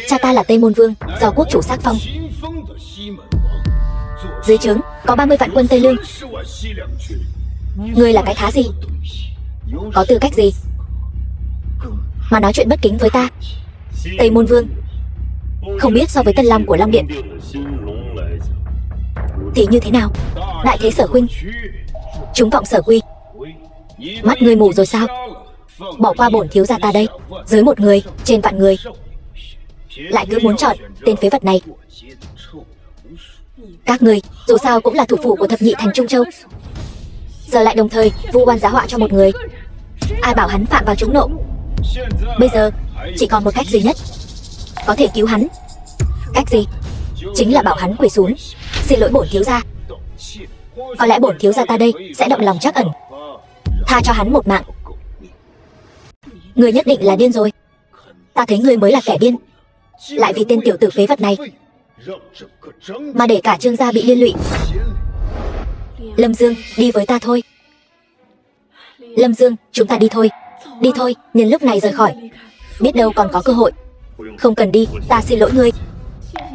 Cha ta là Tây Môn Vương, do quốc chủ xác phong. Dưới trướng có 30 vạn quân Tây Lương. Ngươi là cái thá gì? Có tư cách gì mà nói chuyện bất kính với ta? Tây Môn Vương không biết so với Tân Long của Long Điện thì như thế nào? Đại thế sở khuynh, chúng vọng sở quy. Mắt ngươi mù rồi sao? Bỏ qua bổn thiếu gia ta đây, dưới một người trên vạn người, lại cứ muốn chọn tên phế vật này. Các ngươi dù sao cũng là thủ phủ của thập nhị thành Trung Châu, giờ lại đồng thời vu oan giá họa cho một người. Ai bảo hắn phạm vào trúng nộ? Bây giờ chỉ còn một cách duy nhất có thể cứu hắn. Cách gì? Chính là bảo hắn quỳ xuống xin lỗi bổn thiếu gia. Có lẽ bổn thiếu gia ta đây sẽ động lòng trắc ẩn, tha cho hắn một mạng. Ngươi nhất định là điên rồi. Ta thấy ngươi mới là kẻ điên, lại vì tên tiểu tử phế vật này mà để cả Trương gia bị liên lụy. Lâm Dương, đi với ta thôi. Lâm Dương, chúng ta đi thôi. Đi thôi, nhân lúc này rời khỏi, biết đâu còn có cơ hội. Không cần đi, ta xin lỗi ngươi.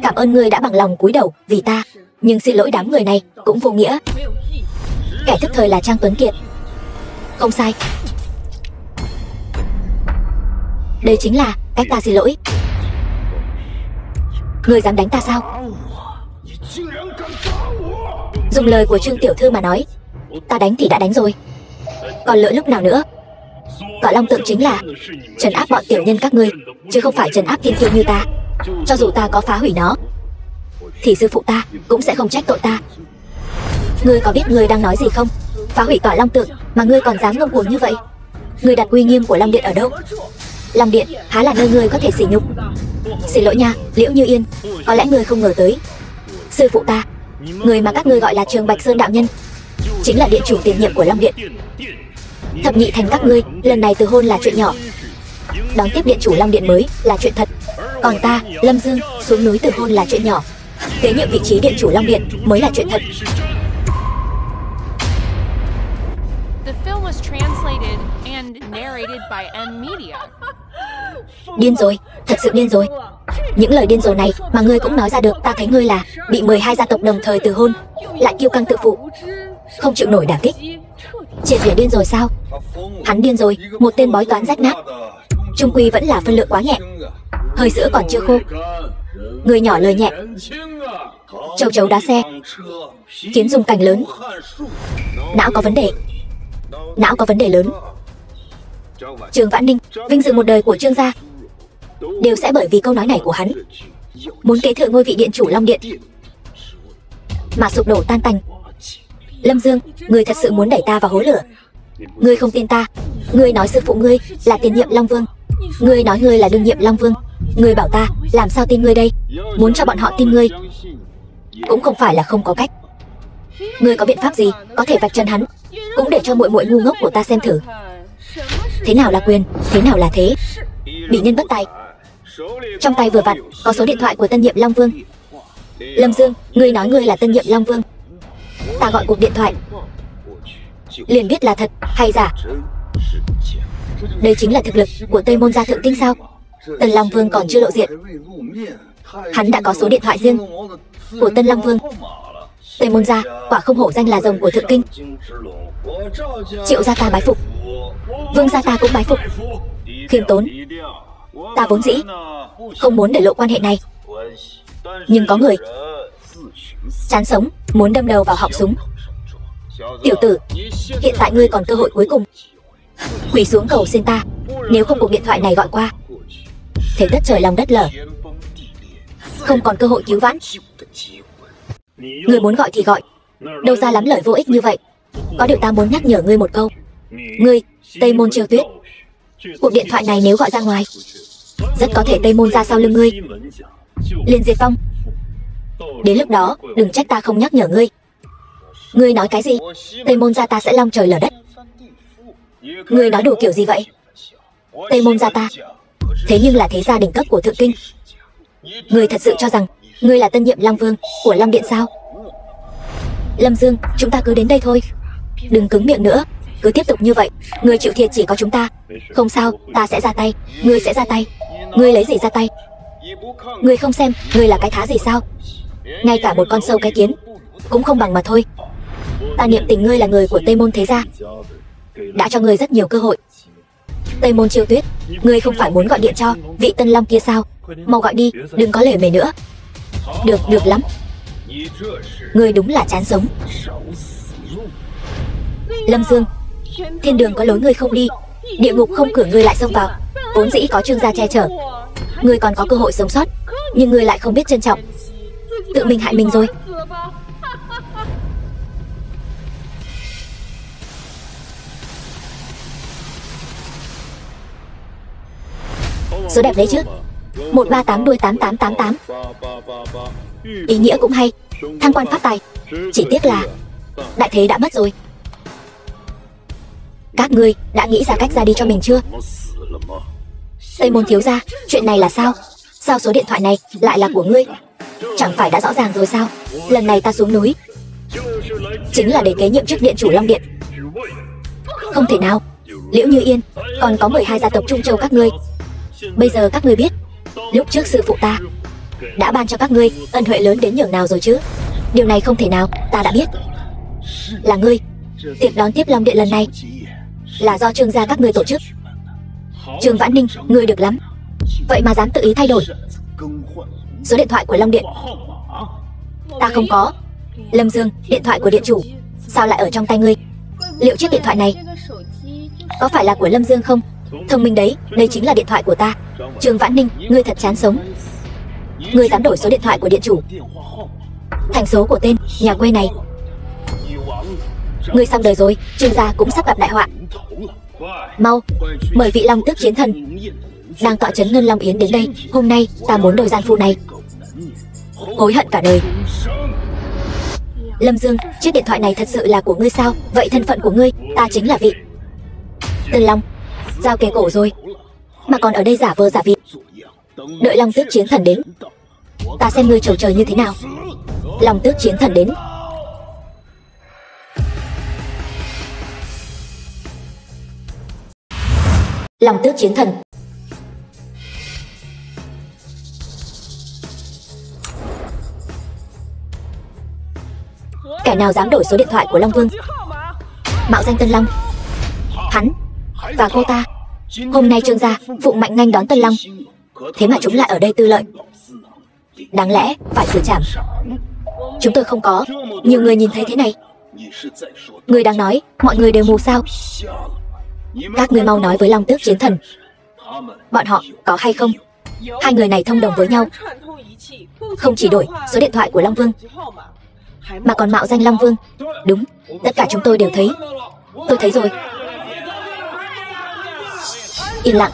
Cảm ơn ngươi đã bằng lòng cúi đầu vì ta, nhưng xin lỗi đám người này cũng vô nghĩa. Kẻ thức thời là Trang Tuấn Kiệt. Không sai. Đây chính là cách ta xin lỗi. Ngươi dám đánh ta sao? Dùng lời của Trương tiểu thư mà nói, ta đánh thì đã đánh rồi, còn lỡ lúc nào nữa. Cỏ Long Tượng chính là trấn áp bọn tiểu nhân các ngươi, chứ không phải trấn áp thiên kiêu như ta. Cho dù ta có phá hủy nó, thì sư phụ ta cũng sẽ không trách tội ta. Ngươi có biết ngươi đang nói gì không? Phá hủy Cỏ Long Tượng mà ngươi còn dám ngông cuồng như vậy? Ngươi đặt uy nghiêm của Long Điện ở đâu? Long Điện há là nơi ngươi có thể sỉ nhục. Xin lỗi nha, Liễu Như Yên, có lẽ ngươi không ngờ tới, sư phụ ta, người mà các ngươi gọi là Trường Bạch Sơn đạo nhân, chính là điện chủ tiền nhiệm của Long Điện. Thập nhị thành các ngươi lần này từ hôn là chuyện nhỏ, đón tiếp điện chủ Long Điện mới là chuyện thật. Còn ta, Lâm Dương, xuống núi từ hôn là chuyện nhỏ, kế nhiệm vị trí điện chủ Long Điện mới là chuyện thật. The film was translated and narrated by M Media. Điên rồi, thật sự điên rồi. Những lời điên rồ này mà ngươi cũng nói ra được. Ta thấy ngươi là bị 12 gia tộc đồng thời từ hôn, lại kiêu căng tự phụ, không chịu nổi đả kích, triệt để điên rồi sao? Hắn điên rồi, một tên bói toán rách nát, trung quy vẫn là phân lượng quá nhẹ, hơi sữa còn chưa khô. Người nhỏ lời nhẹ, châu chấu đá xe, kiến dùng cành lớn. Não có vấn đề, não có vấn đề lớn. Trường Vãn Ninh, vinh dự một đời của Trương gia đều sẽ bởi vì câu nói này của hắn, muốn kế thừa ngôi vị điện chủ Long Điện, mà sụp đổ tan tành. Lâm Dương, ngươi thật sự muốn đẩy ta vào hố lửa. Ngươi không tin ta. Ngươi nói sư phụ ngươi là tiền nhiệm Long Vương, ngươi nói ngươi là đương nhiệm Long Vương. Ngươi bảo ta làm sao tin ngươi đây? Muốn cho bọn họ tin ngươi cũng không phải là không có cách. Ngươi có biện pháp gì có thể vạch trần hắn, cũng để cho muội muội ngu ngốc của ta xem thử thế nào là quyền, thế nào là thế. Bị nhân bất tài. Trong tay vừa vặn có số điện thoại của tân nhiệm Long Vương. Lâm Dương, ngươi nói ngươi là tân nhiệm Long Vương, ta gọi cuộc điện thoại liền biết là thật hay giả. Đây chính là thực lực của Tây Môn gia thượng tinh sao? Tân Long Vương còn chưa lộ diện, hắn đã có số điện thoại riêng của Tân Long Vương. Tây Môn gia quả không hổ danh là rồng của thượng kinh. Triệu gia ta bái phục, Vương gia ta cũng bái phục. Khiêm tốn. Ta vốn dĩ không muốn để lộ quan hệ này, nhưng có người chán sống muốn đâm đầu vào họng súng. Tiểu tử, hiện tại ngươi còn cơ hội cuối cùng, quỳ xuống cầu xin ta. Nếu không cuộc điện thoại này gọi qua, thế đất trời lòng đất lở, không còn cơ hội cứu vãn. Ngươi muốn gọi thì gọi, đâu ra lắm lời vô ích như vậy. Có điều ta muốn nhắc nhở ngươi một câu. Ngươi, Tây Môn Chiêu Tuyết, cuộc điện thoại này nếu gọi ra ngoài, rất có thể Tây Môn ra sau lưng ngươi liền diệt vong. Đến lúc đó đừng trách ta không nhắc nhở ngươi. Ngươi nói cái gì? Tây Môn gia ta sẽ long trời lở đất. Ngươi nói đủ kiểu gì vậy? Tây Môn gia ta thế nhưng là thế gia đỉnh cấp của thượng kinh. Ngươi thật sự cho rằng ngươi là tân nhiệm Long Vương của Long Điện sao? Lâm Dương, chúng ta cứ đến đây thôi, đừng cứng miệng nữa. Cứ tiếp tục như vậy, ngươi chịu thiệt chỉ có chúng ta. Không sao, ta sẽ ra tay. Ngươi sẽ ra tay. Ngươi lấy gì ra tay? Ngươi không xem ngươi là cái thá gì sao? Ngay cả một con sâu cái kiến cũng không bằng mà thôi. Ta niệm tình ngươi là người của Tây Môn thế gia, đã cho ngươi rất nhiều cơ hội. Tây Môn Chiêu Tuyết, ngươi không phải muốn gọi điện cho vị Tân Long kia sao? Mau gọi đi, đừng có lề mề nữa. Được, được lắm. Ngươi đúng là chán sống. Lâm Dương, thiên đường có lối ngươi không đi, địa ngục không cửa ngươi lại xông vào. Vốn dĩ có Trương gia che chở, ngươi còn có cơ hội sống sót, nhưng ngươi lại không biết trân trọng, tự mình hại mình rồi. Số đẹp đấy chứ, 138 đuôi 8888. Ý nghĩa cũng hay, thăng quan phát tài. Chỉ tiếc là đại thế đã mất rồi. Các ngươi đã nghĩ ra cách ra đi cho mình chưa? Tây Môn thiếu gia, chuyện này là sao? Sao số điện thoại này lại là của ngươi? Chẳng phải đã rõ ràng rồi sao? Lần này ta xuống núi chính là để kế nhiệm chức điện chủ Long Điện. Không thể nào. Liễu Như Yên, còn có 12 gia tộc Trung Châu các ngươi. Bây giờ các ngươi biết lúc trước sư phụ ta đã ban cho các ngươi ân huệ lớn đến nhường nào rồi chứ? Điều này không thể nào, ta đã biết. Là ngươi. Tiệc đón tiếp Long Điện lần này là do Trương gia các ngươi tổ chức. Trương Vãn Ninh, ngươi được lắm. Vậy mà dám tự ý thay đổi số điện thoại của Long Điện. Ta không có. Lâm Dương, điện thoại của điện chủ sao lại ở trong tay ngươi? Liệu chiếc điện thoại này có phải là của Lâm Dương không? Thông minh đấy, đây chính là điện thoại của ta. Trương Vãn Ninh, ngươi thật chán sống. Ngươi dám đổi số điện thoại của điện chủ thành số của tên nhà quê này. Ngươi xong đời rồi, Trương gia cũng sắp gặp đại họa. Mau, mời vị Long Tước chiến thần đang tọa trấn Ngân Long Yến đến đây. Hôm nay ta muốn đời gian phu này hối hận cả đời. Lâm Dương, chiếc điện thoại này thật sự là của ngươi sao? Vậy thân phận của ngươi, ta chính là vị Tân Long. Giao kề cổ rồi mà còn ở đây giả vờ giả vịt. Đợi Long Tước chiến thần đến, ta xem ngươi trầu trời như thế nào. Long Tước chiến thần đến. Long Tước chiến thần. Kẻ nào dám đổi số điện thoại của Long Vương, mạo danh Tân Long, hắn và cô ta hôm nay Trương gia phụng mệnh nghênh đón Tân Long, thế mà chúng lại ở đây tư lợi. Đáng lẽ phải xử trảm. Chúng tôi không có. Nhiều người nhìn thấy thế này. Ngươi đang nói mọi người đều mù sao? Các ngươi mau nói với Long Tước chiến thần, bọn họ có hay không? Hai người này thông đồng với nhau, không chỉ đổi số điện thoại của Long Vương mà còn mạo danh Long Vương. Đúng, tất cả chúng tôi đều thấy. Tôi thấy rồi. Im lặng.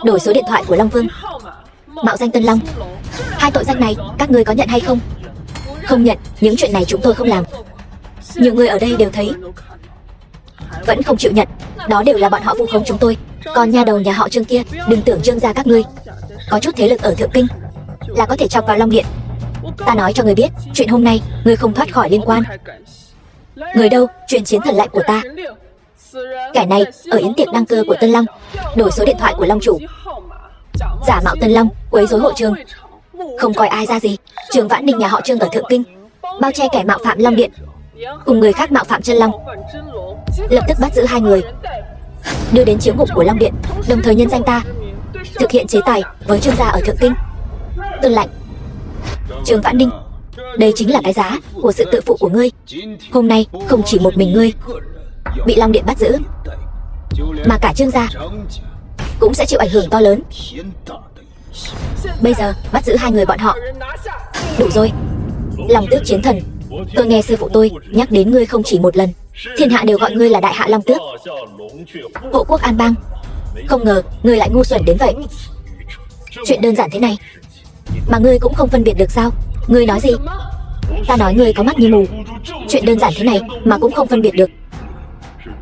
Đổi số điện thoại của Long Vương, mạo danh Tân Long. Hai tội danh này các ngươi có nhận hay không? Không nhận, những chuyện này chúng tôi không làm. Nhiều người ở đây đều thấy, vẫn không chịu nhận. Đó đều là bọn họ vu khống chúng tôi. Còn nha đầu nhà họ Trương kia, đừng tưởng Trương gia các ngươi có chút thế lực ở Thượng Kinh là có thể chọc vào Long Điện. Ta nói cho ngươi biết, chuyện hôm nay ngươi không thoát khỏi liên quan. Người đâu truyền chiến thần lệnh của ta? Kẻ này ở yến tiệc đăng cơ của Tân Long đổi số điện thoại của Long chủ, giả mạo Tân Long, quấy rối hội trường, không coi ai ra gì. Trương Vãn Ninh nhà họ Trương ở Thượng Kinh bao che kẻ mạo phạm Long Điện cùng người khác mạo phạm Chân Long, lập tức bắt giữ hai người, đưa đến chiếu ngục của Long Điện, đồng thời nhân danh ta thực hiện chế tài với Trương gia ở Thượng Kinh. Tuân lệnh. Trương Vãn Ninh, đây chính là cái giá của sự tự phụ của ngươi. Hôm nay không chỉ một mình ngươi bị Long Điện bắt giữ, mà cả Trương gia cũng sẽ chịu ảnh hưởng to lớn. Bây giờ bắt giữ hai người bọn họ. Đủ rồi. Long Tước chiến thần, tôi nghe sư phụ tôi nhắc đến ngươi không chỉ một lần. Thiên hạ đều gọi ngươi là Đại Hạ Long Tước, hộ quốc an bang. Không ngờ ngươi lại ngu xuẩn đến vậy. Chuyện đơn giản thế này mà ngươi cũng không phân biệt được sao? Ngươi nói gì? Ta nói ngươi có mắt như mù. Chuyện đơn giản thế này mà cũng không phân biệt được.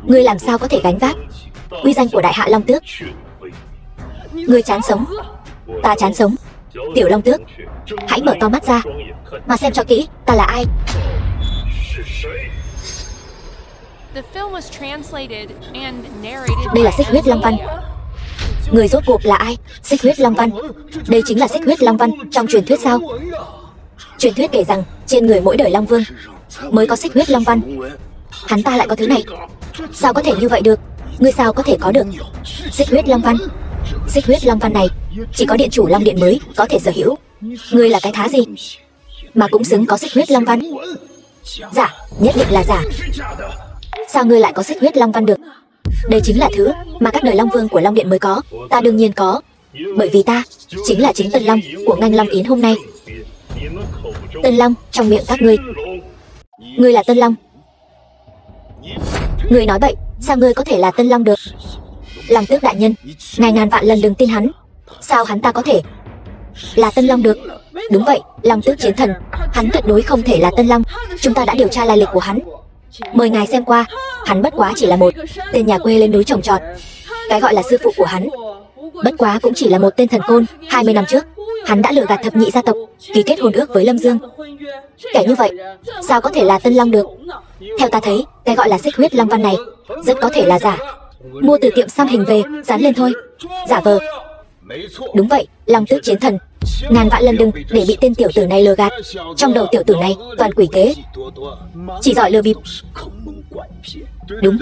Ngươi làm sao có thể gánh vác uy danh của Đại Hạ Long Tước? Ngươi chán sống, ta chán sống. Tiểu Long Tước, hãy mở to mắt ra mà xem cho kỹ ta là ai. Đây là Xích Huyết Long Văn. Người rốt cuộc là ai? Xích Huyết Long Văn. Đây chính là Xích Huyết Long Văn trong truyền thuyết sao? Truyền thuyết kể rằng trên người mỗi đời Long Vương mới có Xích Huyết Long Văn. Hắn ta lại có thứ này. Sao có thể như vậy được? Ngươi sao có thể có được Xích Huyết Long Văn? Xích Huyết Long Văn này chỉ có điện chủ Long Điện mới có thể sở hữu. Ngươi là cái thá gì mà cũng xứng có Xích Huyết Long Văn? Giả, nhất định là giả. Sao ngươi lại có Xích Huyết Long Văn được? Đây chính là thứ mà các đời Long Vương của Long Điện mới có. Ta đương nhiên có, bởi vì ta chính là chính Tân Long của Ngân Long Yến hôm nay. Tân Long trong miệng các ngươi. Ngươi là Tân Long. Ngươi nói bậy, sao ngươi có thể là Tân Long được? Long Tước đại nhân, ngài ngàn vạn lần đừng tin hắn. Sao hắn ta có thể là Tân Long được? Đúng vậy, Long Tước chiến thần, hắn tuyệt đối không thể là Tân Long. Chúng ta đã điều tra lai lịch của hắn. Mời ngài xem qua. Hắn bất quá chỉ là một tên nhà quê lên núi trồng trọt. Cái gọi là sư phụ của hắn bất quá cũng chỉ là một tên thần côn. 20 năm trước, hắn đã lừa gạt thập nhị gia tộc, ký kết hôn ước với Lâm Dương. Kẻ như vậy sao có thể là Tân Long được? Theo ta thấy, cái gọi là xích huyết long văn này rất có thể là giả. Mua từ tiệm xăm hình về, dán lên thôi. Giả vờ. Đúng vậy, Long Tước Chiến Thần. Ngàn vạn lần đừng để bị tên tiểu tử này lừa gạt. Trong đầu tiểu tử này toàn quỷ kế, chỉ giỏi lừa bịp. Đúng,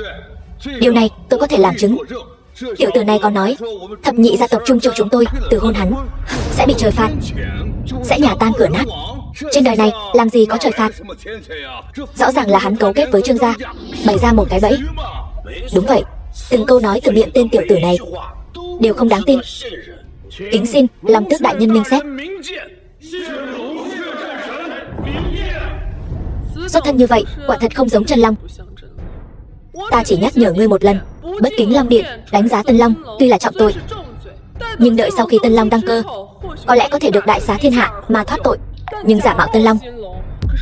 điều này tôi có thể làm chứng. Tiểu tử này có nói thập nhị gia tộc chung cho chúng tôi từ hôn hắn sẽ bị trời phạt, sẽ nhà tan cửa nát. Trên đời này làm gì có trời phạt? Rõ ràng là hắn cấu kết với Trương gia, bày ra một cái bẫy. Đúng vậy, từng câu nói từ miệng tên tiểu tử này đều không đáng tin. Kính xin Long Tước đại nhân minh xét. Xuất thân như vậy quả thật không giống chân long. Ta chỉ nhắc nhở ngươi một lần, bất kính Long Điện, đánh giá Tân Long tuy là trọng tội, nhưng đợi sau khi Tân Long đăng cơ, có lẽ có thể được đại xá thiên hạ mà thoát tội. Nhưng giả mạo Tân Long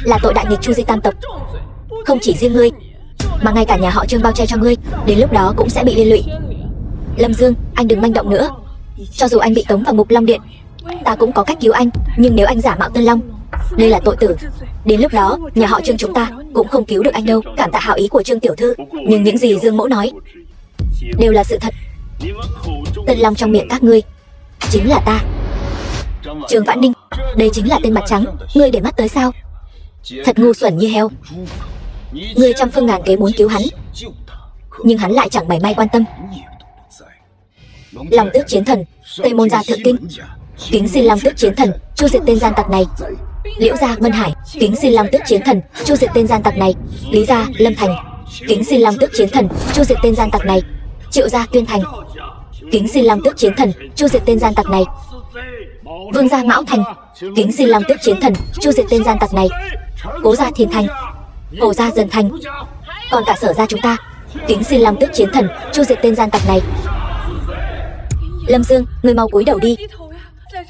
là tội đại nghịch chu di tam tộc. Không chỉ riêng ngươi, mà ngay cả nhà họ Trương bao che cho ngươi, đến lúc đó cũng sẽ bị liên lụy. Lâm Dương, anh đừng manh động nữa. Cho dù anh bị tống vào ngục Long Điện, ta cũng có cách cứu anh. Nhưng nếu anh giả mạo Tân Long, đây là tội tử. Đến lúc đó, nhà họ Trương chúng ta cũng không cứu được anh đâu. Cảm tạ hảo ý của Trương tiểu thư, nhưng những gì Dương mẫu nói đều là sự thật. Tân Long trong miệng các ngươi chính là ta, Trương Vãn Ninh. Đây chính là tên mặt trắng, ngươi để mắt tới sao? Thật ngu xuẩn như heo. Ngươi trăm phương ngàn kế muốn cứu hắn, nhưng hắn lại chẳng mảy may quan tâm. Long Tước Chiến Thần, Tây Môn gia thượng kinh, kính xin Long Tước Chiến Thần chu diệt tên gian tặc này. Liễu gia Mân Hải, kính xin Long Tước Chiến Thần chu diệt tên gian tặc này. Lý gia Lâm Thành, kính xin Long Tước Chiến Thần chu diệt tên gian tặc này. Triệu gia Tuyên Thành, kính xin Long Tước Chiến Thần chu diệt tên gian tặc này. Vương gia Mão Thành, kính xin Long Tước Chiến Thần chu diệt tên gian tặc này. Cố gia Thiên Thành, Hồ gia Dần Thành, còn cả Sở gia chúng ta, kính xin Long Tước Chiến Thần chu diệt tên gian tặc này. Lâm Dương, ngươi mau cúi đầu đi.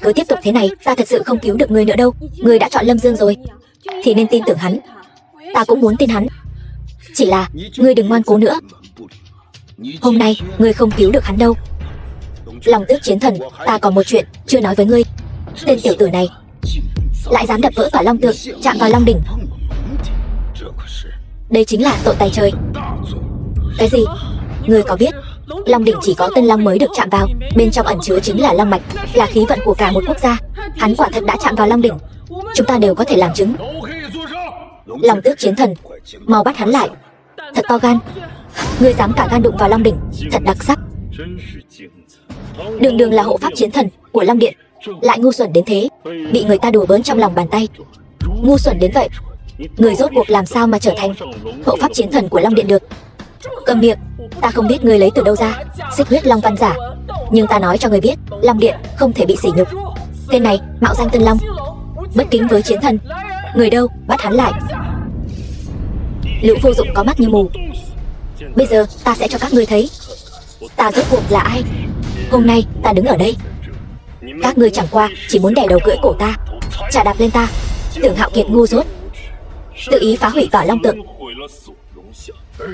Cứ tiếp tục thế này, ta thật sự không cứu được ngươi nữa đâu. Ngươi đã chọn Lâm Dương rồi thì nên tin tưởng hắn. Ta cũng muốn tin hắn, chỉ là ngươi đừng ngoan cố nữa. Hôm nay ngươi không cứu được hắn đâu. Long Tước Chiến Thần, ta còn một chuyện chưa nói với ngươi. Tên tiểu tử này lại dám đập vỡ tỏa long tượng, chạm vào long đỉnh. Đây chính là tội tày trời. Cái gì? Ngươi có biết long đỉnh chỉ có Tân Long mới được chạm vào, bên trong ẩn chứa chính là long mạch, là khí vận của cả một quốc gia. Hắn quả thật đã chạm vào long đỉnh, chúng ta đều có thể làm chứng. Long Tước Chiến Thần, mau bắt hắn lại. Thật to gan, ngươi dám cả gan đụng vào long đỉnh, thật đặc sắc. Đường đường là hộ pháp chiến thần của Long Điện, lại ngu xuẩn đến thế, bị người ta đùa bỡn trong lòng bàn tay. Ngu xuẩn đến vậy, người rốt cuộc làm sao mà trở thành hộ pháp chiến thần của Long Điện được? Cầm miệng, ta không biết ngươi lấy từ đâu ra xích huyết long văn giả, nhưng ta nói cho ngươi biết, Long Điện không thể bị sỉ nhục. Tên này mạo danh Tân Long, bất kính với chiến thần. Người đâu, bắt hắn lại. Lũ vô dụng có mắt như mù. Bây giờ ta sẽ cho các ngươi thấy ta rốt cuộc là ai. Hôm nay ta đứng ở đây, các ngươi chẳng qua chỉ muốn đè đầu cưỡi cổ ta, chà đạp lên ta. Tưởng Hạo Kiệt ngu dốt, tự ý phá hủy tỏa long tượng.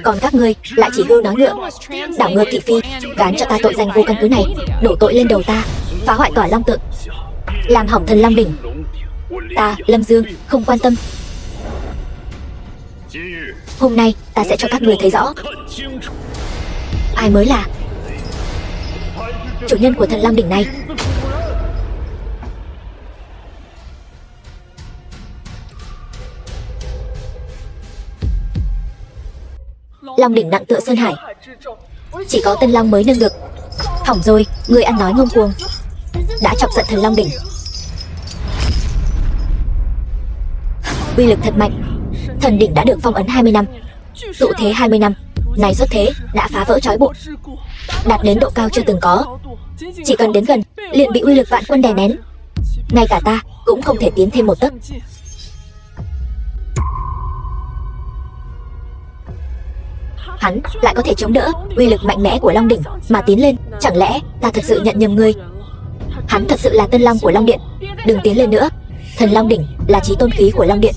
Còn các ngươi lại chỉ hưu nói ngựa, đảo ngược thị phi, gán cho ta tội danh vô căn cứ này, đổ tội lên đầu ta, phá hoại tỏa long tượng, làm hỏng thần long đỉnh. Ta Lâm Dương không quan tâm. Hôm nay ta sẽ cho các ngươi thấy rõ ai mới là chủ nhân của thần long đỉnh này. Long đỉnh nặng tựa sơn hải, chỉ có Tân Long mới nâng được. Hỏng rồi, người ăn nói ngông cuồng, đã chọc giận thần long đỉnh. Uy lực thật mạnh, thần đỉnh đã được phong ấn 20 năm, tụ thế 20 năm, này xuất thế đã phá vỡ trói buộc, đạt đến độ cao chưa từng có. Chỉ cần đến gần liền bị uy lực vạn quân đè nén, ngay cả ta cũng không thể tiến thêm một tấc. Hắn lại có thể chống đỡ uy lực mạnh mẽ của Long đỉnh mà tiến lên, chẳng lẽ ta thật sự nhận nhầm ngươi? Hắn thật sự là Tân Long của Long Điện. Đừng tiến lên nữa, thần Long đỉnh là chí tôn khí của Long Điện,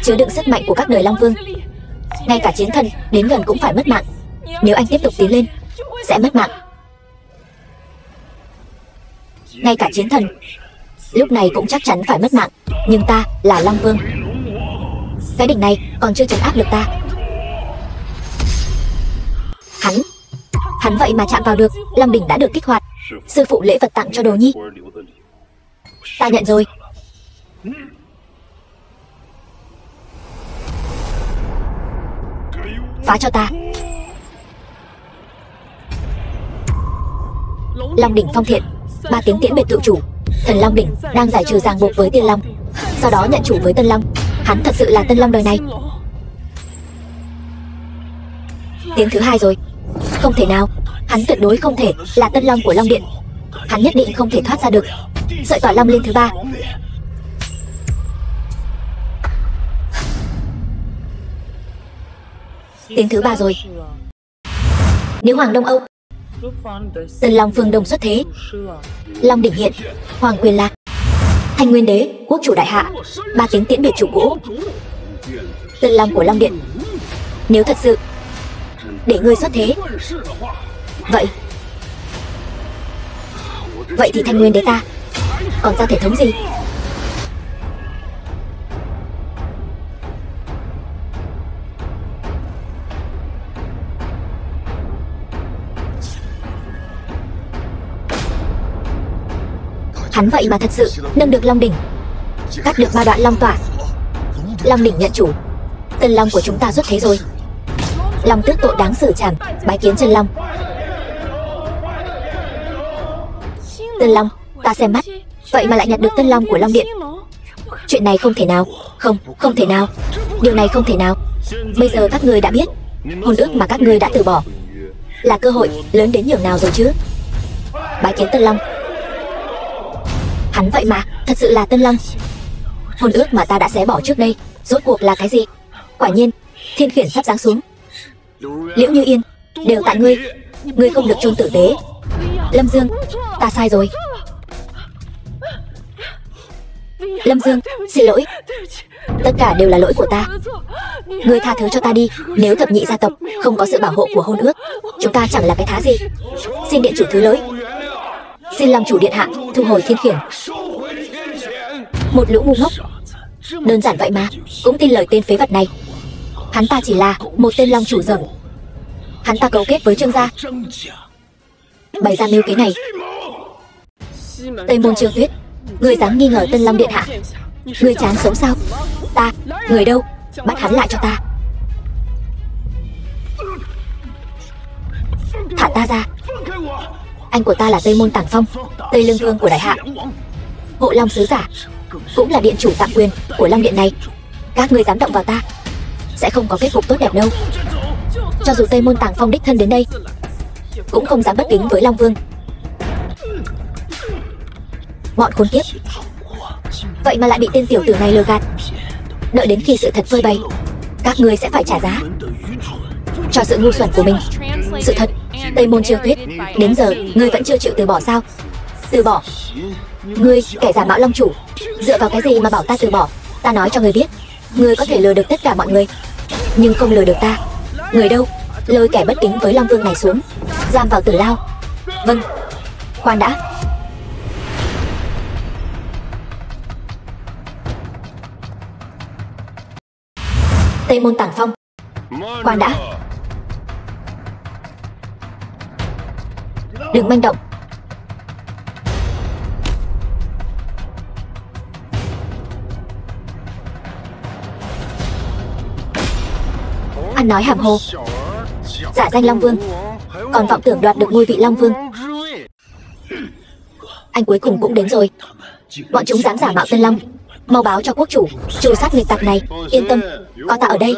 chứa đựng sức mạnh của các đời Long Vương. Ngay cả chiến thần đến gần cũng phải mất mạng. Nếu anh tiếp tục tiến lên, sẽ mất mạng. Ngay cả chiến thần lúc này cũng chắc chắn phải mất mạng. Nhưng ta là Long Vương. Cái đỉnh này còn chưa trấn áp được ta. Hắn vậy mà chạm vào được. Long đỉnh đã được kích hoạt. Sư phụ lễ vật tặng cho Đồ Nhi. Ta nhận rồi. Phá cho ta. Long đỉnh phong thiện, 3 tiếng tiễn biệt tự chủ. Thần Long đỉnh đang giải trừ ràng buộc với Tiên Long, sau đó nhận chủ với Tân Long. Hắn thật sự là Tân Long đời này. Tiếng thứ 2 rồi. Không thể nào. Hắn tuyệt đối không thể là Tân Long của Long Điện. Hắn nhất định không thể thoát ra được. Sợi tỏa Long lên thứ 3. Tiếng thứ 3 rồi. Nếu Hoàng Đông Âu, Tân Long phương Đông xuất thế. Long đỉnh hiện, Hoàng quyền lạc. Thanh Nguyên Đế, quốc chủ đại hạ. 3 tiếng tiễn biệt chủ cũ. Tân Long của Long Điện. Nếu thật sự để ngươi xuất thế, vậy thì Thanh Nguyên Đế ta còn ra thể thống gì? Hắn vậy mà thật sự nâng được Long đỉnh, cắt được 3 đoạn long tỏa. Long đỉnh nhận chủ. Tân Long của chúng ta xuất thế rồi. Long tước tội đáng xử trảm, bái kiến chân Long. Tân Long, ta xem mắt, vậy mà lại nhặt được Tân Long của Long Điện. Chuyện này không thể nào. Không thể nào. Điều này không thể nào. Bây giờ các ngươi đã biết hôn ước mà các ngươi đã từ bỏ là cơ hội lớn đến nhường nào rồi chứ. Bái kiến Tân Long. Hắn vậy mà thật sự là Tân Long. Hôn ước mà ta đã xé bỏ trước đây rốt cuộc là cái gì? Quả nhiên thiên khiển sắp giáng xuống. Liễu Như Yên, đều tại ngươi. Ngươi không được chôn tử tế. Lâm Dương, ta sai rồi. Lâm Dương, xin lỗi. Tất cả đều là lỗi của ta. Ngươi tha thứ cho ta đi. Nếu thập nhị gia tộc không có sự bảo hộ của hôn ước, chúng ta chẳng là cái thá gì. Xin điện chủ thứ lỗi. Xin Long chủ điện hạ thu hồi thiên khiển. Một lũ ngu ngốc. Đơn giản vậy mà cũng tin lời tên phế vật này. Hắn ta chỉ là một tên Long chủ dởm. Hắn ta cấu kết với Trương gia, bày ra mưu kế này. Tây Môn Trương Tuyết, ngươi dám nghi ngờ Tân Long điện hạ? Ngươi chán sống sao? Ta, người đâu? Bắt hắn lại cho ta. Thả ta ra. Anh của ta là Tây Môn Tàng Phong, Tây Lương Vương của đại hạ, Hộ Long sứ giả, cũng là điện chủ tạm quyền của Long điện này. Các ngươi dám động vào ta, sẽ không có kết cục tốt đẹp đâu. Cho dù Tây Môn Tàng Phong đích thân đến đây, cũng không dám bất kính với Long Vương. Bọn khốn kiếp, vậy mà lại bị tên tiểu tử này lừa gạt. Đợi đến khi sự thật phơi bày, các ngươi sẽ phải trả giá cho sự ngu xuẩn của mình. Sự thật, Tây Môn Trương Tuyết, đến giờ ngươi vẫn chưa chịu từ bỏ sao? Từ bỏ? Ngươi, kẻ giả mạo Long chủ, dựa vào cái gì mà bảo ta từ bỏ? Ta nói cho ngươi biết, ngươi có thể lừa được tất cả mọi người, nhưng không lừa được ta. Người đâu? Lôi kẻ bất kính với Long Vương này xuống, giam vào tử lao. Vâng. Khoan đã. Tây Môn Tàng Phong, khoan đã. Đừng manh động. Ăn nói hàm hồ, giả danh Long Vương, còn vọng tưởng đoạt được ngôi vị Long Vương. Anh cuối cùng cũng đến rồi. Bọn chúng dám giả mạo Tân Long, mau báo cho quốc chủ trừ sát nghịch tặc này. Yên tâm, có ta ở đây,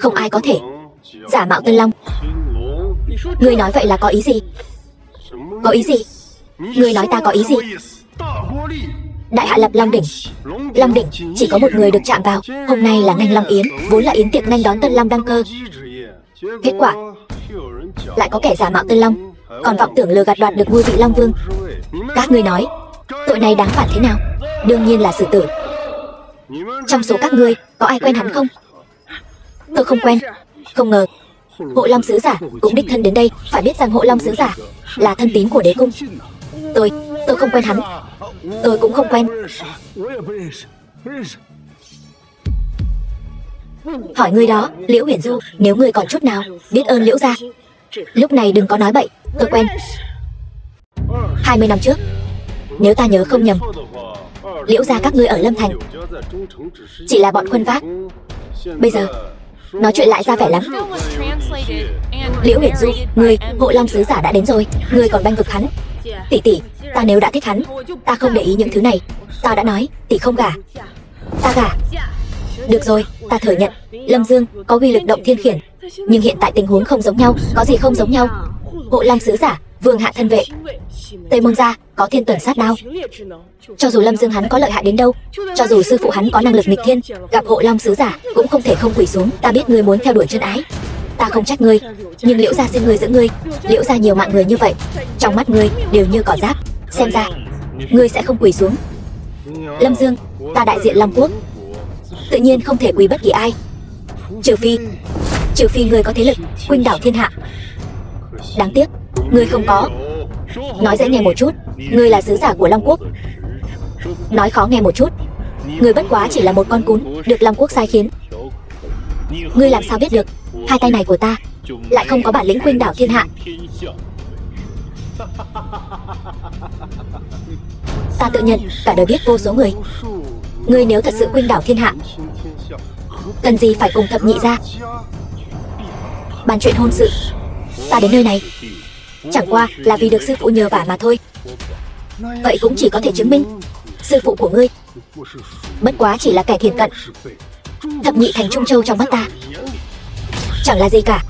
không ai có thể giả mạo Tân Long. Ngươi nói vậy là có ý gì? Có ý gì? Ngươi nói ta có ý gì? Đại hạ lập Long đỉnh. Long đỉnh chỉ có một người được chạm vào. Hôm nay là nghênh Long yến, vốn là yến tiệc nghênh đón Tân Long đăng cơ. Kết quả lại có kẻ giả mạo Tân Long, còn vọng tưởng lừa gạt đoạt được ngôi vị Long Vương. Các ngươi nói tội này đáng phạt thế nào? Đương nhiên là xử tử. Trong số các ngươi có ai quen hắn không? Tôi không quen. Không ngờ Hộ Long sứ giả cũng đích thân đến đây. Phải biết rằng Hộ Long sứ giả là thân tín của đế cung. Tôi không quen hắn. Tôi cũng không quen. Hỏi ngươi đó, Liễu Uyển Du, nếu ngươi còn chút nào biết ơn Liễu gia, lúc này đừng có nói bậy. Tôi quen. 20 năm trước, nếu ta nhớ không nhầm, Liễu gia các ngươi ở Lâm Thành chỉ là bọn khuân vác. Bây giờ nói chuyện lại ra vẻ lắm. Liễu Uyển Du, ngươi, Hộ Long sứ giả đã đến rồi, ngươi còn bênh vực hắn. Tỷ tỷ, ta nếu đã thích hắn, ta không để ý những thứ này. Ta đã nói, tỷ không gả. Ta gả. Được rồi, ta thừa nhận, Lâm Dương có uy lực động thiên khiển, nhưng hiện tại tình huống không giống nhau. Có gì không giống nhau? Hộ Long sứ giả, vương hạ thân vệ, Tây Môn gia có thiên tuần sát đao. Cho dù Lâm Dương hắn có lợi hại đến đâu, cho dù sư phụ hắn có năng lực nghịch thiên, gặp Hộ Long sứ giả cũng không thể không quỳ xuống. Ta biết ngươi muốn theo đuổi chân ái, ta không trách ngươi, nhưng Liễu gia xin ngươi giữ ngươi. Liễu gia nhiều mạng người như vậy, trong mắt ngươi đều như cỏ rác, xem ra ngươi sẽ không quỳ xuống. Lâm Dương, ta đại diện Long quốc, tự nhiên không thể quỳ bất kỳ ai, trừ phi ngươi có thế lực khuynh đảo thiên hạ. Đáng tiếc ngươi không có. Nói dễ nghe một chút, ngươi là sứ giả của Long quốc. Nói khó nghe một chút, ngươi bất quá chỉ là một con cún được Long quốc sai khiến. Ngươi làm sao biết được hai tay này của ta lại không có bản lĩnh khuynh đảo thiên hạ? Ta tự nhận cả đời biết vô số người. Ngươi nếu thật sự khuynh đảo thiên hạ, cần gì phải cùng Thập Nhị gia bàn chuyện hôn sự? Ta đến nơi này chẳng qua là vì được sư phụ nhờ vả mà thôi. Vậy cũng chỉ có thể chứng minh sư phụ của ngươi bất quá chỉ là kẻ thiền cận. Thập Nhị thành Trung Châu trong mắt ta chẳng là gì cả.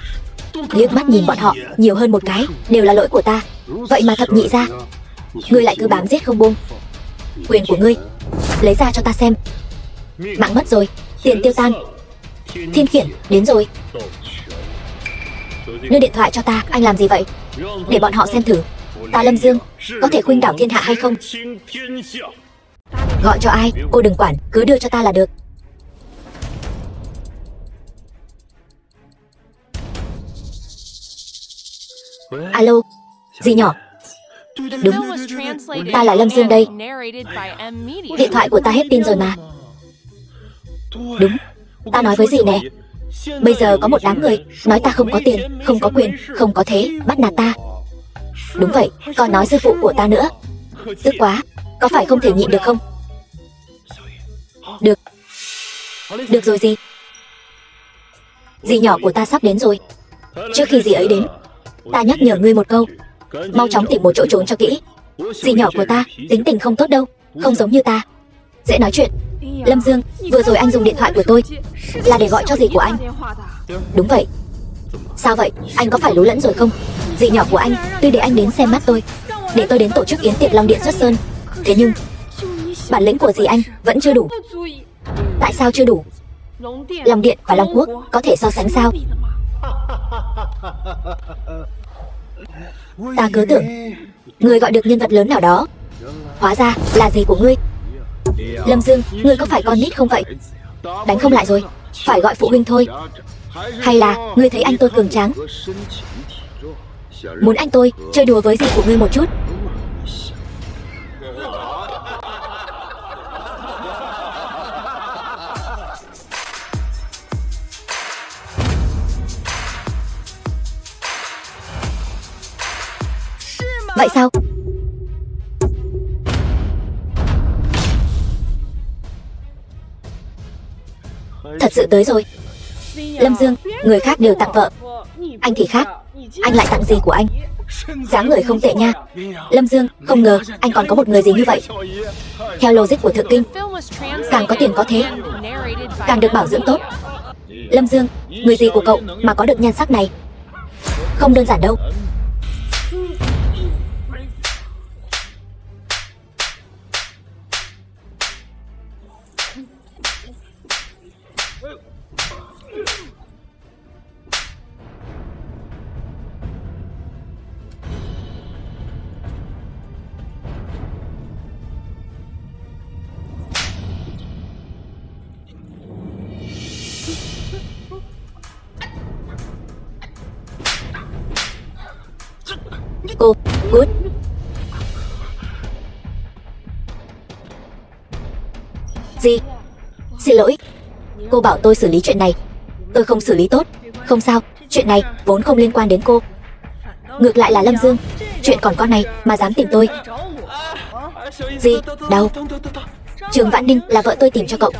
Liếc mắt nhìn bọn họ nhiều hơn một cái đều là lỗi của ta. Vậy mà Thập Nhị gia ngươi lại cứ bám giết không buông. Quyền của ngươi lấy ra cho ta xem. Mạng mất rồi, tiền tiêu tan. Thiên khiển đến rồi. Đưa điện thoại cho ta. Anh làm gì vậy? Để bọn họ xem thử ta Lâm Dương có thể khuynh đảo thiên hạ hay không. Gọi cho ai cô đừng quản, cứ đưa cho ta là được. Alo, dì nhỏ. Đúng, ta là Lâm Dương đây. Điện thoại của ta hết pin rồi mà. Đúng, ta nói với dì nè, bây giờ có một đám người nói ta không có tiền, không có quyền, không có thế, bắt nạt ta. Đúng vậy, còn nói sư phụ của ta nữa. Tức quá, có phải không thể nhịn được không? Được. Được rồi dì. Dì nhỏ của ta sắp đến rồi. Trước khi dì ấy đến, ta nhắc nhở ngươi một câu, mau chóng tìm một chỗ trốn cho kỹ. Dì nhỏ của ta tính tình không tốt đâu, không giống như ta, dễ nói chuyện. Lâm Dương, vừa rồi anh dùng điện thoại của tôi là để gọi cho dì của anh. Đúng vậy. Sao vậy, anh có phải lú lẫn rồi không? Dì nhỏ của anh tuy để anh đến xem mắt tôi, để tôi đến tổ chức yến tiệc Long Điện xuất sơn, thế nhưng bản lĩnh của dì anh vẫn chưa đủ. Tại sao chưa đủ? Long Điện và Long Quốc có thể so sánh sao? Ta cứ tưởng ngươi gọi được nhân vật lớn nào đó, hóa ra là dì của ngươi. Lâm Dương, ngươi có phải con nít không vậy? Đánh không lại rồi, phải gọi phụ huynh thôi. Hay là ngươi thấy anh tôi cường tráng, muốn anh tôi chơi đùa với dì của ngươi một chút? Vậy sao? Thật sự tới rồi. Lâm Dương, người khác đều tặng vợ, anh thì khác. Anh lại tặng gì của anh? Dáng người không tệ nha. Lâm Dương, không ngờ anh còn có một người gì như vậy. Theo logic của Thượng Kinh, càng có tiền có thế, càng được bảo dưỡng tốt. Lâm Dương, người gì của cậu mà có được nhan sắc này? Không đơn giản đâu. Cô, cút. Gì? Xin lỗi. Cô bảo tôi xử lý chuyện này. Tôi không xử lý tốt. Không sao, chuyện này vốn không liên quan đến cô. Ngược lại là Lâm Dương. Chuyện còn con này mà dám tìm tôi. Gì? Đâu? Trường Vãn Ninh là vợ tôi tìm cho cậu.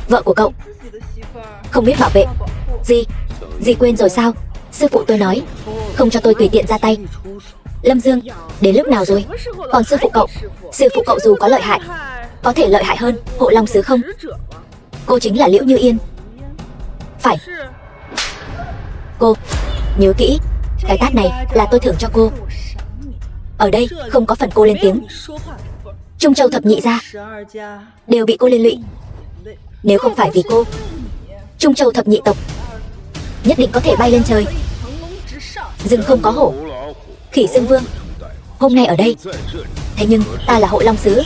Vợ của cậu không biết bảo vệ. Gì quên rồi sao? Sư phụ tôi nói không cho tôi tùy tiện ra tay. Lâm Dương, đến lúc nào rồi? Còn sư phụ cậu dù có lợi hại, có thể lợi hại hơn Hộ Long Sứ không? Cô chính là Liễu Như Yên. Phải. Cô, nhớ kỹ, cái tát này là tôi thưởng cho cô. Ở đây không có phần cô lên tiếng. Trung Châu thập nhị gia đều bị cô liên lụy. Nếu không phải vì cô, Trung Châu thập nhị tộc nhất định có thể bay lên trời. Rừng không có hổ, khỉ xưng vương. Hôm nay ở đây, thế nhưng ta là Hộ Long Sứ.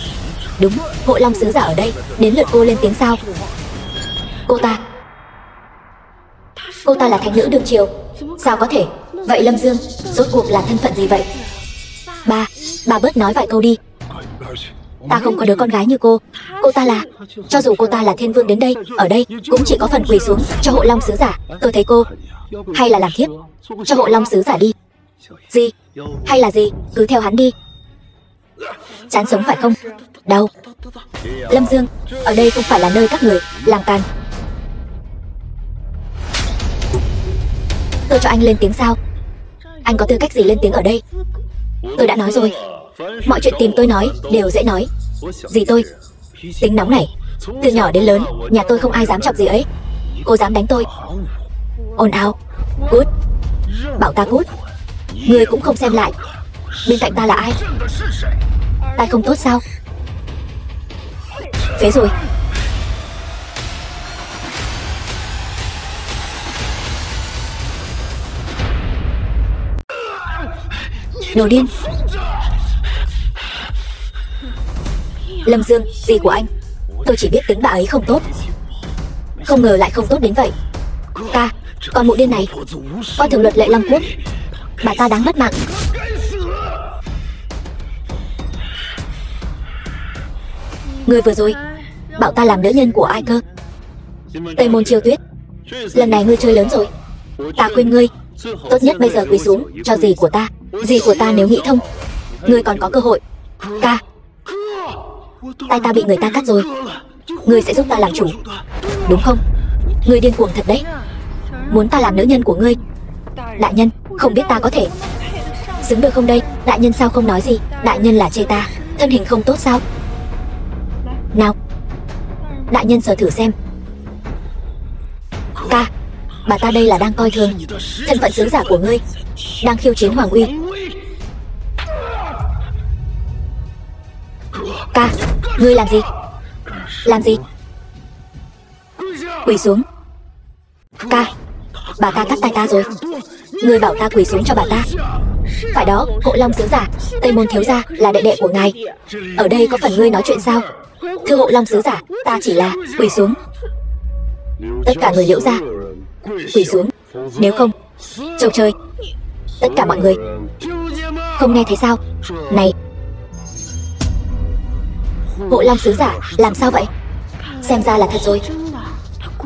Đúng, Hộ Long Sứ giả ở đây. Đến lượt cô lên tiếng sao? Cô ta là thánh nữ đương triều. Sao có thể? Vậy Lâm Dương rốt cuộc là thân phận gì vậy? Bà bớt nói vài câu đi. Ta không có đứa con gái như cô. Cô ta là, cho dù cô ta là thiên vương đến đây, ở đây cũng chỉ có phần quỳ xuống cho Hộ Long Sứ giả. Tôi thấy cô hay là làm thiếp cho Hộ Long Sứ giả đi. Gì? Hay là gì? Cứ theo hắn đi. Chán sống phải không? Đau. Lâm Dương, ở đây không phải là nơi các người làm càn. Tôi cho anh lên tiếng sao? Anh có tư cách gì lên tiếng ở đây? Tôi đã nói rồi, mọi chuyện tìm tôi nói đều dễ nói. Dì tôi tính nóng này, từ nhỏ đến lớn nhà tôi không ai dám chọc gì ấy. Cô dám đánh tôi? Ồn ào. Cút. Bảo ta cút. Người cũng không xem lại bên cạnh ta là ai. Tai không tốt sao? Phế rồi. Đồ điên. Lâm Dương, gì của anh? Tôi chỉ biết tính bà ấy không tốt, không ngờ lại không tốt đến vậy. Ca, con mụ điên này coi thường luật lệ Long Quốc. Bà ta đáng mất mạng. Người vừa rồi bảo ta làm nữ nhân của ai cơ? Tây Môn Chiêu Tuyết. Lần này ngươi chơi lớn rồi. Ta khuyên ngươi, tốt nhất bây giờ quỳ xuống cho dì của ta. Dì của ta nếu nghĩ thông, ngươi còn có cơ hội. Ca, tay ta bị người ta cắt rồi. Ngươi sẽ giúp ta làm chủ, đúng không? Ngươi điên cuồng thật đấy, muốn ta làm nữ nhân của ngươi. Đại nhân, không biết ta có thể xứng được không đây? Đại nhân sao không nói gì? Đại nhân là chê ta thân hình không tốt sao? Nào, đại nhân sờ thử xem. Ca, bà ta đây là đang coi thường thân phận sứ giả của ngươi, đang khiêu chiến hoàng uy. Ca, ngươi làm gì? Làm gì? Quỳ xuống. Ca, bà ta cắt tay ta rồi. Ngươi bảo ta quỳ xuống cho bà ta. Phải đó, Hộ Long Sứ giả, Tây Môn thiếu gia là đệ đệ của ngài. Ở đây có phần ngươi nói chuyện sao? Thưa Hộ Long Sứ giả, ta chỉ là quỳ xuống. Tất cả người Liễu gia quỳ xuống, nếu không châu chơi. Tất cả mọi người không nghe thấy sao? Này, Hộ Long Sứ giả làm sao vậy? Xem ra là thật rồi.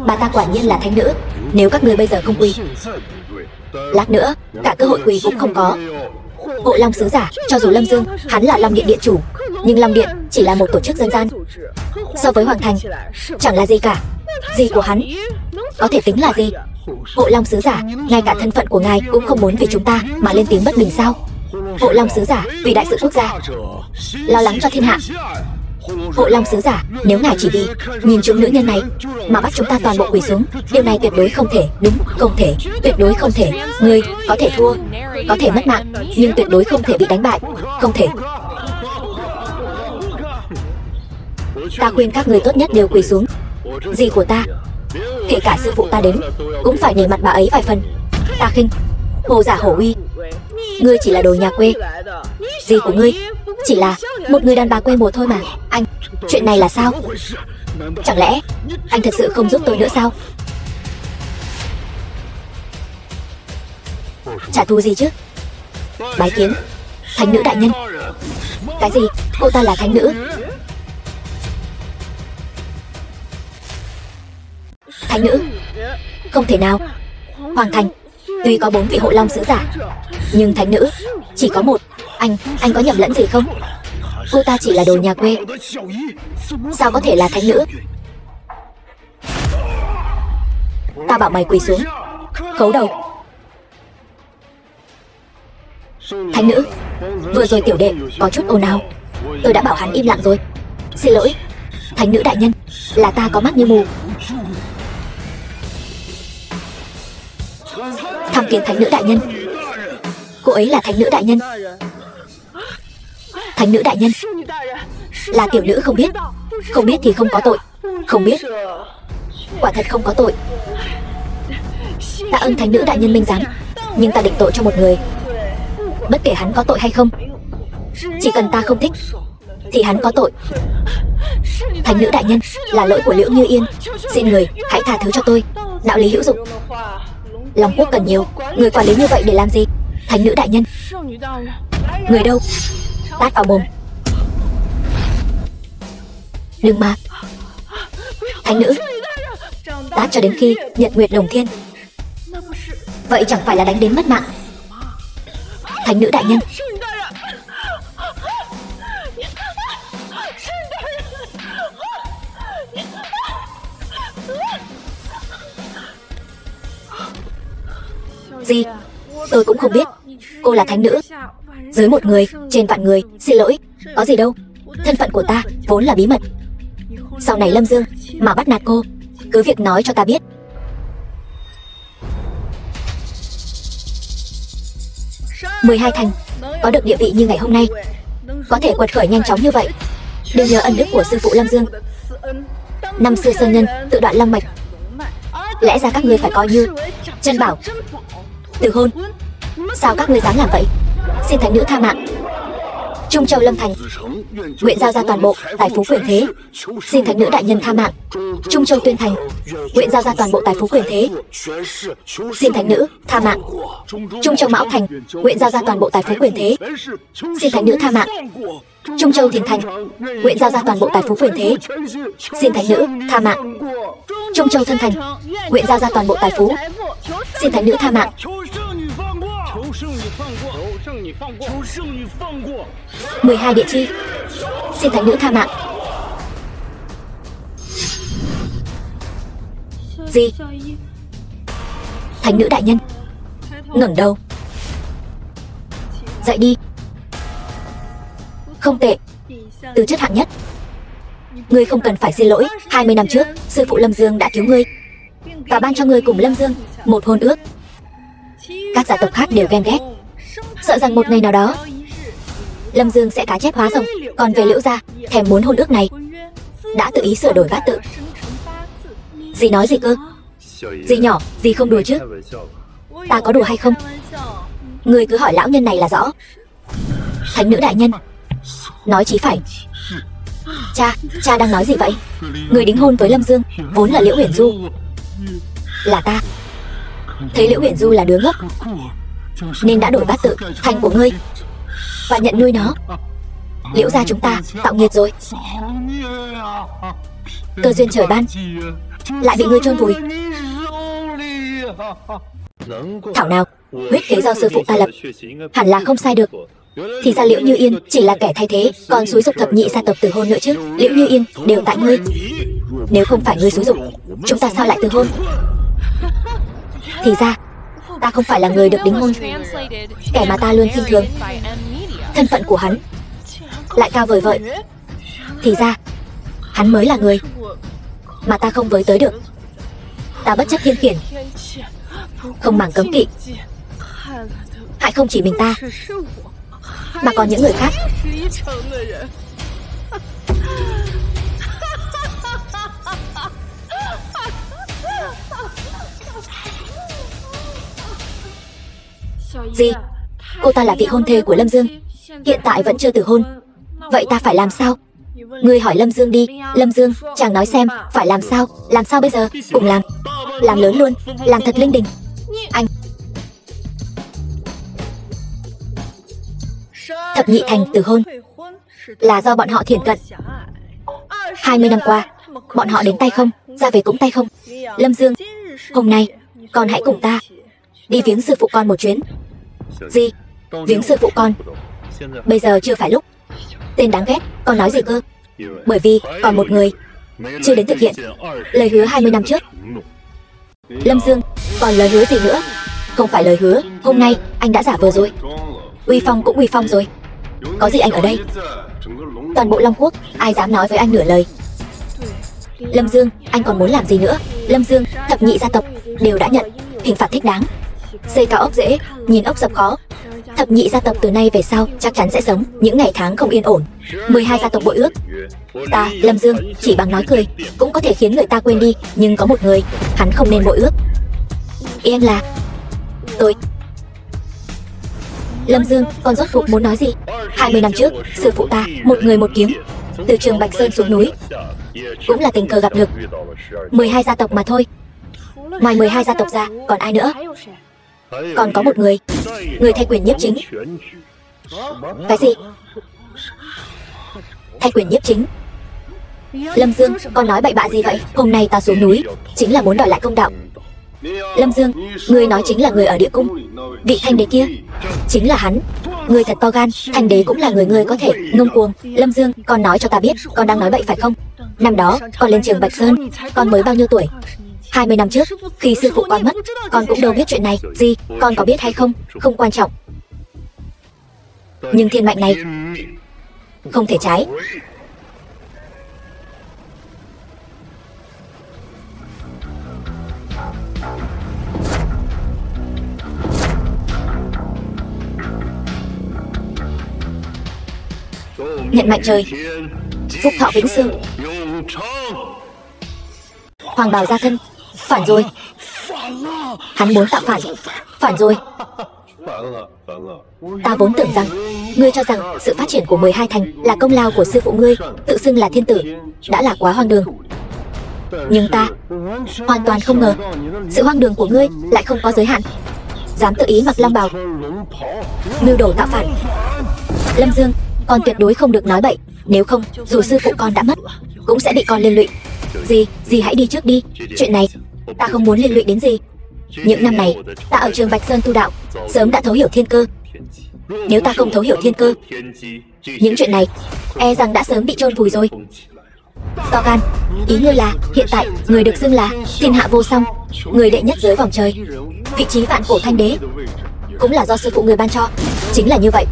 Bà ta quả nhiên là thánh nữ. Nếu các người bây giờ không quỳ, lát nữa cả cơ hội quỳ cũng không có. Hộ Long Sứ giả, cho dù Lâm Dương hắn là Long Điện điện chủ, nhưng Long Điện chỉ là một tổ chức dân gian, so với Hoàng Thành chẳng là gì cả. Gì của hắn có thể tính là gì? Hộ Long Sứ giả, ngay cả thân phận của ngài cũng không muốn vì chúng ta mà lên tiếng bất bình sao? Hộ Long Sứ giả vì đại sự quốc gia, lo lắng cho thiên hạ. Hộ Long Sứ giả, nếu ngài chỉ vì nhìn chúng nữ nhân này mà bắt chúng ta toàn bộ quỳ xuống, điều này tuyệt đối không thể. Đúng, không thể, tuyệt đối không thể. Ngươi có thể thua, có thể mất mạng, nhưng tuyệt đối không thể bị đánh bại. Không thể. Ta khuyên các người tốt nhất đều quỳ xuống. Dì của ta, kể cả sư phụ ta đến, cũng phải nể mặt bà ấy vài phần. Ta khinh Hồ giả hổ uy. Ngươi chỉ là đồ nhà quê. Dì của ngươi chỉ là một người đàn bà quê mùa thôi mà. Anh, chuyện này là sao? Chẳng lẽ anh thật sự không giúp tôi nữa sao? Trả thù gì chứ? Bái kiến thánh nữ đại nhân. Cái gì? Cô ta là thánh nữ? Thánh nữ? Không thể nào. Hoàng thành tuy có 4 vị hộ long sứ giả, nhưng thánh nữ chỉ có một. Anh có nhầm lẫn gì không? Cô ta chỉ là đồ nhà quê, sao có thể là thánh nữ? Ta bảo mày quỳ xuống, khấu đầu. Thánh nữ, vừa rồi tiểu đệ có chút ồn ào, tôi đã bảo hắn im lặng rồi. Xin lỗi thánh nữ đại nhân, là ta có mắt như mù. Tham kiến thánh nữ đại nhân. Cô ấy là thánh nữ đại nhân. Thánh nữ đại nhân là tiểu nữ không biết. Không biết thì không có tội. Không biết, quả thật không có tội. Tạ ơn thánh nữ đại nhân minh giám, nhưng ta định tội cho một người, bất kể hắn có tội hay không. Chỉ cần ta không thích thì hắn có tội. Thánh nữ đại nhân, là lỗi của Liễu Như Yên, xin người hãy tha thứ cho tôi. Đạo lý hữu dụng, Long quốc cần nhiều người quản lý như vậy để làm gì? Thánh nữ đại nhân. Người đâu? Tát vào mồm. Đừng mà. Thánh nữ, tát cho đến khi nhật nguyệt đồng thiên. Vậy chẳng phải là đánh đến mất mạng? Thánh nữ đại nhân. Gì? Tôi cũng không biết. Cô là thánh nữ, dưới một người, trên vạn người. Xin lỗi, có gì đâu. Thân phận của ta vốn là bí mật. Sau này Lâm Dương mà bắt nạt cô, cứ việc nói cho ta biết. Mười hai thành có được địa vị như ngày hôm nay, có thể quật khởi nhanh chóng như vậy, đều nhờ ân đức của sư phụ Lâm Dương. Năm xưa sơn nhân tự đoạn long mạch, lẽ ra các ngươi phải coi như chân bảo. Từ hôn, sao các ngươi dám làm vậy? Xin thánh nữ tha mạng. Trung Châu Lâm Thành nguyện giao ra toàn bộ tài phú quyền thế, xin thánh nữ đại nhân tha mạng. Trung Châu Tuyên Thành nguyện giao ra toàn bộ tài phú quyền thế, xin thánh nữ tha mạng. Trung Châu Mão Thành nguyện giao ra toàn bộ tài phú quyền thế, xin thánh nữ tha mạng. Trung Châu Thiền Thành nguyện giao ra toàn bộ tài phú quyền thế, xin thánh nữ tha mạng. Trung Châu Thân Thành nguyện giao ra toàn bộ tài phú, xin thánh nữ tha mạng. 12 địa chi, xin thánh nữ tha mạng. Gì? Thánh nữ đại nhân, ngẩng đầu, dậy đi. Không tệ, tư chất hạng nhất. Ngươi không cần phải xin lỗi. 20 năm trước, sư phụ Lâm Dương đã cứu ngươi và ban cho ngươi cùng Lâm Dương một hôn ước. Các gia tộc khác đều ghen ghét, sợ rằng một ngày nào đó Lâm Dương sẽ cá chép hóa rồng. Còn về Liễu gia, thèm muốn hôn ước này, đã tự ý sửa đổi bát tự. Dì nói gì cơ? Dì nhỏ, dì không đùa chứ? Ta có đùa hay không? Ngươi cứ hỏi lão nhân này là rõ. Thánh nữ đại nhân, nói chí phải. Cha đang nói gì vậy? Người đính hôn với Lâm Dương vốn là Liễu Huyền Du. Là ta thấy Liễu Huyền Du là đứa ngốc, nên đã đổi bát tự thành của ngươi và nhận nuôi nó. Liễu gia chúng ta tạo nghiệt rồi. Cơ duyên trời ban lại bị ngươi chôn vùi. Thảo nào huyết kế do sư phụ ta lập, hẳn là không sai được. Thì ra Liễu Như Yên chỉ là kẻ thay thế, còn xúi dục thập nhị gia tộc từ hôn nữa chứ. Liễu Như Yên đều tại ngươi. Nếu không phải ngươi xúi dục, chúng ta sao lại từ hôn? Thì ra ta không phải là người được đính hôn. Kẻ mà ta luôn khinh thường, thân phận của hắn lại cao vời vợi. Thì ra hắn mới là người mà ta không với tới được. Ta bất chấp thiên khiển, không màng cấm kỵ, hại không chỉ mình ta mà còn những người khác. Gì? Cô ta là vị hôn thê của Lâm Dương, hiện tại vẫn chưa từ hôn. Vậy ta phải làm sao? Ngươi hỏi Lâm Dương đi. Lâm Dương, chàng nói xem phải làm sao? Làm sao bây giờ? Cùng làm lớn luôn, làm thật linh đình. Anh thập nhị thành từ hôn là do bọn họ thiển cận. 20 năm qua, bọn họ đến tay không, ra về cũng tay không. Lâm Dương, hôm nay, con hãy cùng ta đi viếng sư phụ con một chuyến. Gì? Viếng sư phụ con? Bây giờ chưa phải lúc. Tên đáng ghét, con nói gì cơ? Bởi vì còn một người chưa đến thực hiện lời hứa 20 năm trước. Lâm Dương, còn lời hứa gì nữa? Không phải lời hứa, hôm nay anh đã giả vờ rồi. Uy phong cũng uy phong rồi. Có gì anh ở đây? Toàn bộ Long Quốc, ai dám nói với anh nửa lời? Lâm Dương, anh còn muốn làm gì nữa? Lâm Dương, thập nhị gia tộc đều đã nhận hình phạt thích đáng. Xây cao ốc dễ, nhìn ốc dập khó. Thập nhị gia tộc từ nay về sau chắc chắn sẽ sống những ngày tháng không yên ổn. 12 gia tộc bội ước. Ta, Lâm Dương, chỉ bằng nói cười cũng có thể khiến người ta quên đi. Nhưng có một người, hắn không nên bội ước. Em là tôi. Lâm Dương, con rốt cuộc muốn nói gì? 20 năm trước, sư phụ ta, một người một kiếm, từ Trường Bạch Sơn xuống núi, cũng là tình cờ gặp được 12 gia tộc mà thôi. Ngoài 12 gia tộc ra, còn ai nữa? Còn có một người thay quyền nhiếp chính. Cái gì? Thay quyền nhiếp chính? Lâm Dương, con nói bậy bạ gì vậy? Hôm nay ta xuống núi chính là muốn đòi lại công đạo. Lâm Dương, ngươi nói chính là người ở địa cung. Vị thanh đế kia chính là hắn. Ngươi thật to gan, thanh đế cũng là người ngươi có thể ngông cuồng. Lâm Dương, con nói cho ta biết, con đang nói bậy phải không? Năm đó, con lên Trường Bạch Sơn, con mới bao nhiêu tuổi? 20 năm trước, khi sư phụ con mất, con cũng đâu biết chuyện này. Gì, con có biết hay không, không quan trọng. Nhưng thiên mệnh này không thể trái. Nhận mạnh trời, phúc thọ vĩnh sương. Hoàng bào gia thân, phản rồi. Hắn muốn tạo phản, phản rồi. Ta vốn tưởng rằng ngươi cho rằng sự phát triển của 12 thành là công lao của sư phụ ngươi, tự xưng là thiên tử, đã là quá hoang đường. Nhưng ta hoàn toàn không ngờ sự hoang đường của ngươi lại không có giới hạn. Dám tự ý mặc long bào, mưu đồ tạo phản. Lâm Dương, con tuyệt đối không được nói bậy, nếu không dù sư phụ con đã mất cũng sẽ bị con liên lụy. Dì hãy đi trước đi, chuyện này ta không muốn liên lụy đến dì. Những năm này ta ở Trường Bạch Sơn tu đạo, sớm đã thấu hiểu thiên cơ. Nếu ta không thấu hiểu thiên cơ, những chuyện này e rằng đã sớm bị chôn vùi rồi. To gan, ý ngươi là hiện tại người được xưng là thiên hạ vô song, người đệ nhất dưới vòng trời, vị trí vạn cổ thanh đế cũng là do sư phụ người ban cho. Chính là như vậy.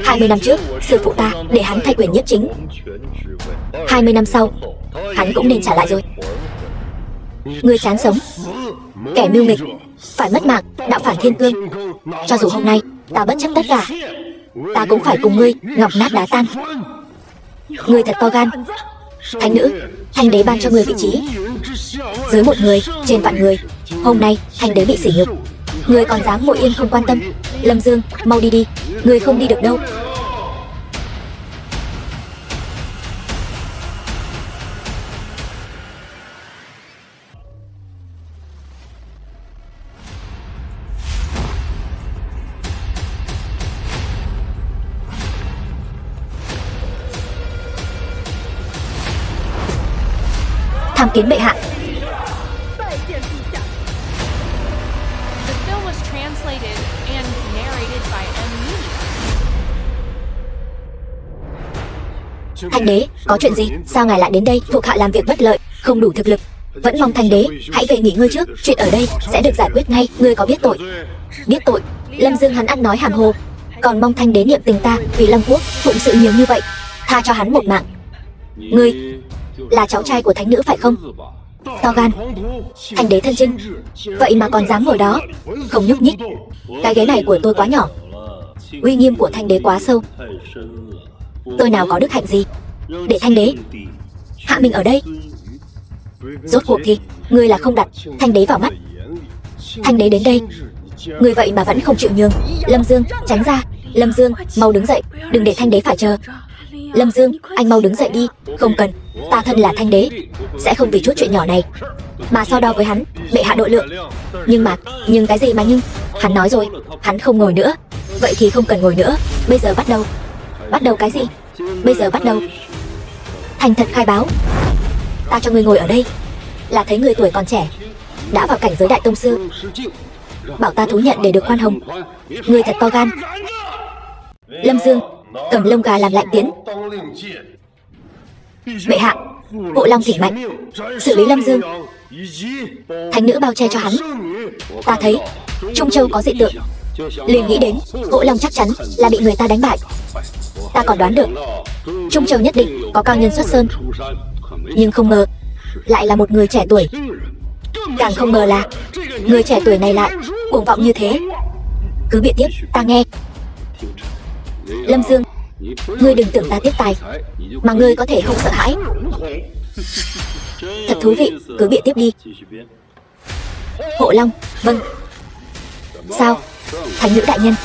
20 năm trước, sư phụ ta để hắn thay quyền nhiếp chính. 20 năm sau, hắn cũng nên trả lại rồi. Ngươi chán sống, kẻ mưu nghịch, phải mất mạng, đạo phản thiên cương. Cho dù hôm nay ta bất chấp tất cả, ta cũng phải cùng ngươi ngọc nát đá tan. Ngươi thật to gan. Thánh nữ, thanh đế ban cho ngươi vị trí dưới một người trên vạn người. Hôm nay thanh đế bị sỉ nhục, ngươi còn dám ngồi yên không quan tâm. Lâm Dương, mau đi đi, ngươi không đi được đâu. Tham kiến bệ hạ. The film was translated and narrated by Media. Thanh đế, có chuyện gì? Sao ngài lại đến đây? Thuộc hạ làm việc bất lợi, không đủ thực lực. Vẫn mong thanh đế hãy về nghỉ ngơi trước, chuyện ở đây sẽ được giải quyết ngay. Ngươi có biết tội? Biết tội? Lâm Dương hắn ăn nói hàm hồ, còn mong thanh đế niệm tình ta vì Long Quốc phụng sự nhiều như vậy, tha cho hắn một mạng. Ngươi là cháu trai của thánh nữ phải không? To gan, thanh đế thân chinh, vậy mà còn dám ngồi đó không nhúc nhích. Cái ghế này của tôi quá nhỏ, uy nghiêm của thanh đế quá sâu. Tôi nào có đức hạnh gì để thanh đế hạ mình ở đây? Rốt cuộc thì ngươi là không đặt thanh đế vào mắt. Thanh đế đến đây, ngươi vậy mà vẫn không chịu nhường. Lâm Dương, tránh ra. Lâm Dương, mau đứng dậy, đừng để thanh đế phải chờ. Lâm Dương, anh mau đứng dậy đi. Không cần, ta thân là thanh đế, sẽ không vì chút chuyện nhỏ này mà so đo với hắn. Bệ hạ độ lượng. Nhưng cái gì mà nhưng? Hắn nói rồi, hắn không ngồi nữa, vậy thì không cần ngồi nữa. Bây giờ bắt đầu. Bắt đầu cái gì? Bây giờ bắt đầu. Thành thật khai báo. Ta cho ngươi ngồi ở đây là thấy người tuổi còn trẻ, đã vào cảnh giới đại tông sư, bảo ta thú nhận để được khoan hồng. Ngươi thật to gan. Lâm Dương cầm lông gà làm lạnh tiễn. Bệ hạ, Hộ Long thỉnh mạnh xử lý Lâm Dương. Thánh nữ bao che cho hắn. Ta thấy Trung Châu có dị tượng, liền nghĩ đến Hộ Long chắc chắn là bị người ta đánh bại. Ta còn đoán được Trung Châu nhất định có cao nhân xuất sơn, nhưng không ngờ lại là một người trẻ tuổi. Càng không ngờ là người trẻ tuổi này lại cuồng vọng như thế. Cứ bịa tiếp, ta nghe. Lâm Dương, ngươi đừng tưởng ta tiếp tài, mà ngươi có thể không sợ hãi. Thật thú vị, cứ bịa tiếp đi. Hộ Long, vâng. Sao, thánh nữ đại nhân,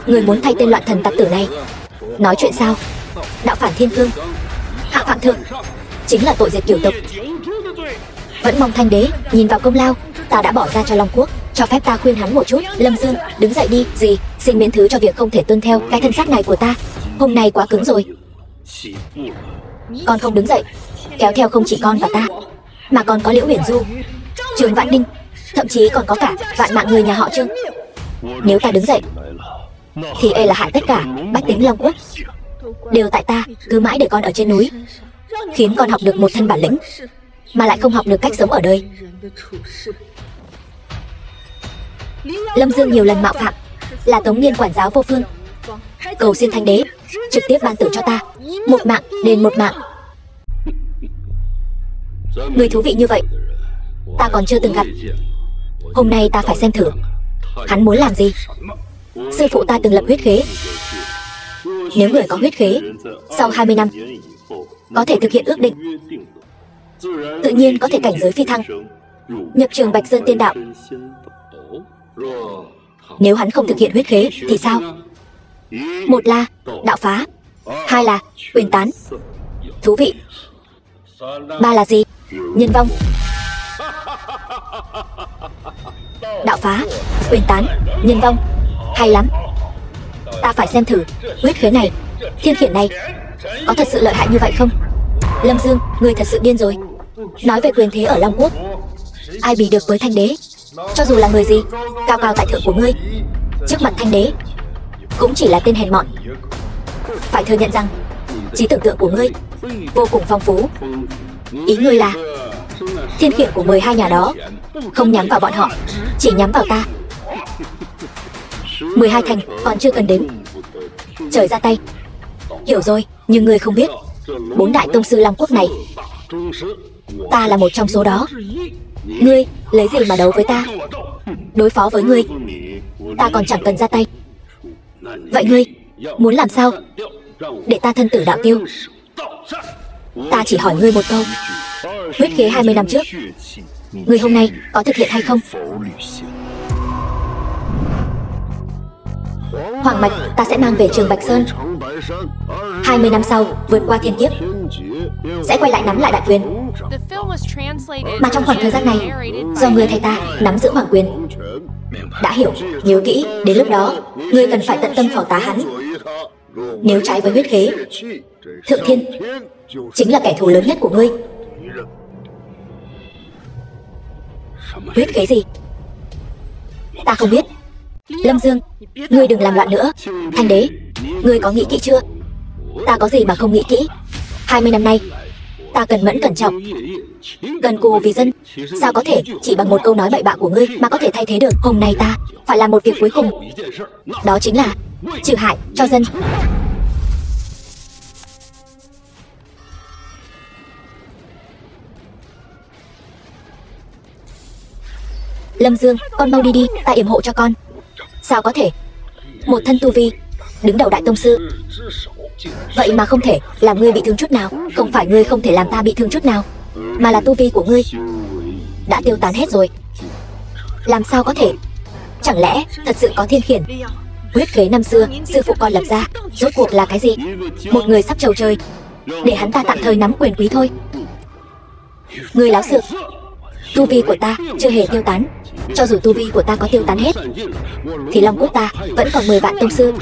người muốn thay tên loạn thần tặc tử này? Nói chuyện sao? Đạo phản thiên cương, hạ phạm thượng, chính là tội diệt cửu tộc. Vẫn mong thanh đế nhìn vào công lao ta đã bỏ ra cho Long Quốc. Cho phép ta khuyên hắn một chút. Lâm Dương, đứng dậy đi. Gì? Xin miễn thứ cho việc không thể tuân theo cái thân xác này của ta. Hôm nay quá cứng rồi. Con không đứng dậy, kéo theo không chỉ con và ta, mà còn có Liễu Huyền Du, Trường Vạn Ninh, thậm chí còn có cả vạn mạng người nhà họ Trương. Nếu ta đứng dậy thì e là hại tất cả bách tính Long Quốc. Đều tại ta cứ mãi để con ở trên núi, khiến con học được một thân bản lĩnh mà lại không học được cách sống ở đời. Lâm Dương nhiều lần mạo phạm, là Tống Niên quản giáo vô phương. Cầu xin thanh đế trực tiếp ban tử cho ta, một mạng đền một mạng. Người thú vị như vậy ta còn chưa từng gặp. Hôm nay ta phải xem thử hắn muốn làm gì. Sư phụ ta từng lập huyết khế. Nếu người có huyết khế, sau 20 năm có thể thực hiện ước định, tự nhiên có thể cảnh giới phi thăng, nhập trường Bạch Sơn Tiên Đạo. Nếu hắn không thực hiện huyết khế thì sao? Một là đạo phá, hai là quyền tán. Thú vị. Ba là gì? Nhân vong. Đạo phá, quyền tán, nhân vong. Hay lắm. Ta phải xem thử huyết khế này, thiên khiển này có thật sự lợi hại như vậy không? Lâm Dương, ngươi thật sự điên rồi. Nói về quyền thế ở Long Quốc, ai bì được với thanh đế? Cho dù là người gì cao cao tại thượng của ngươi, trước mặt thanh đế cũng chỉ là tên hèn mọn. Phải thừa nhận rằng trí tưởng tượng của ngươi vô cùng phong phú. Ý ngươi là thiên khiển của 12 nhà đó không nhắm vào bọn họ, chỉ nhắm vào ta. 12 thành còn chưa cần đến, trời ra tay. Hiểu rồi, nhưng ngươi không biết 4 đại tông sư Long Quốc này, ta là một trong số đó. Ngươi lấy gì mà đấu với ta? Đối phó với ngươi, ta còn chẳng cần ra tay. Vậy ngươi muốn làm sao để ta thân tử đạo tiêu? Ta chỉ hỏi ngươi một câu. Huyết khế 20 năm trước, ngươi hôm nay có thực hiện hay không? Hoàng mạch ta sẽ mang về trường Bạch Sơn. 20 năm sau vượt qua thiên kiếp, sẽ quay lại nắm lại đại quyền. Mà trong khoảng thời gian này, do ngươi thay ta nắm giữ hoàng quyền. Đã hiểu, nhớ kỹ, đến lúc đó ngươi cần phải tận tâm phò tá hắn. Nếu trái với huyết khế, Thượng Thiên chính là kẻ thù lớn nhất của ngươi. Huyết khế gì? Ta không biết. Lâm Dương, ngươi đừng làm loạn nữa. Thanh đế, ngươi có nghĩ kỹ chưa? Ta có gì mà không nghĩ kỹ? 20 năm nay ta cần mẫn cẩn trọng, cần cù vì dân. Sao có thể chỉ bằng một câu nói bậy bạ của ngươi mà có thể thay thế được? Hôm nay ta phải làm một việc cuối cùng, đó chính là trừ hại cho dân. Lâm Dương, con mau đi đi, ta yểm hộ cho con. Sao có thể? Một thân tu vi đứng đầu đại tông sư, vậy mà không thể làm ngươi bị thương chút nào. Không phải ngươi không thể làm ta bị thương chút nào, mà là tu vi của ngươi đã tiêu tán hết rồi. Làm sao có thể? Chẳng lẽ thật sự có thiên khiển? Huyết khế năm xưa sư phụ con lập ra rốt cuộc là cái gì? Một người sắp trầu trời để hắn ta tạm thời nắm quyền quý thôi. Ngươi láo xược. Tu vi của ta chưa hề tiêu tán, Cho dù tu vi của ta có tiêu tán hết, thì Long Quốc ta vẫn còn 10 vạn tông sư.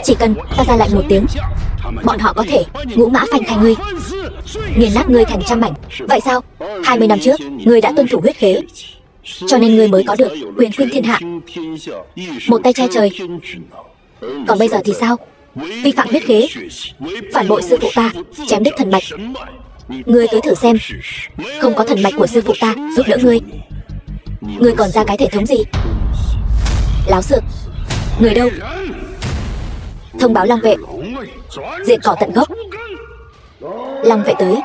Chỉ cần ta ra lệnh một tiếng, bọn họ có thể ngũ mã phanh thai ngươi, nghiền nát ngươi thành trăm mảnh. Vậy sao? 20 năm trước, ngươi đã tuân thủ huyết khế, cho nên ngươi mới có được quyền khuyên thiên hạ, một tay che trời. Còn bây giờ thì sao? Vi phạm huyết khế, phản bội sư phụ ta, chém đứt thần mạch. Ngươi cứ thử xem, không có thần mạch của sư phụ ta giúp đỡ ngươi, ngươi còn ra cái thể thống gì? Láo xược. Người đâu? Thông báo Long vệ, diệt cỏ tận gốc. Long vệ tới.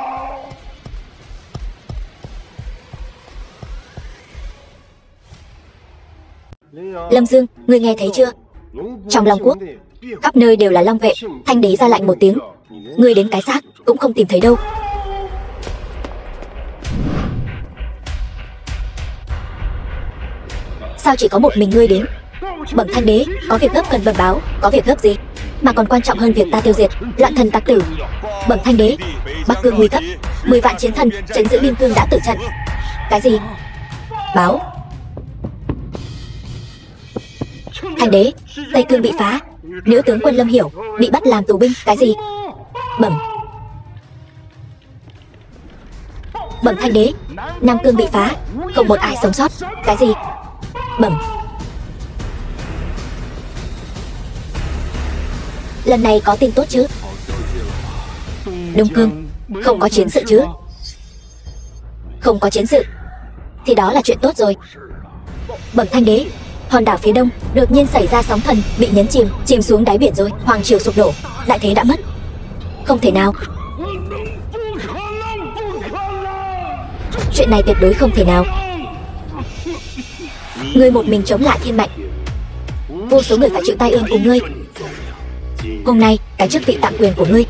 Lâm Dương, ngươi nghe thấy chưa? Trong Long Quốc, khắp nơi đều là Long vệ. Thanh đế ra lệnh một tiếng, ngươi đến cái xác cũng không tìm thấy đâu. Sao chỉ có một mình ngươi đến? Bẩm Thanh đế, có việc gấp cần bẩm báo. Có việc gấp gì mà còn quan trọng hơn việc ta tiêu diệt loạn thần tặc tử? Bẩm Thanh đế, Bắc Cương nguy cấp, 10 vạn chiến thần trấn giữ biên cương đã tử trận. Cái gì? Báo. Thanh đế, Tây Cương bị phá, nữ tướng quân Lâm Hiểu bị bắt làm tù binh. Cái gì? Bẩm. Bẩm Thanh đế, Nam Cương bị phá, không một ai sống sót. Cái gì? Bẩm. Lần này có tin tốt chứ? Đông Cương không có chiến sự chứ? Không có chiến sự thì đó là chuyện tốt rồi. Bẩm Thanh đế, hòn đảo phía đông đột nhiên xảy ra sóng thần, bị nhấn chìm xuống đáy biển rồi. Hoàng triều sụp đổ, đại thế đã mất. Không thể nào. Chuyện này tuyệt đối không thể nào. Ngươi một mình chống lại thiên mệnh, vô số người phải chịu tai ương cùng ngươi. Hôm nay cái chức vị tạm quyền của ngươi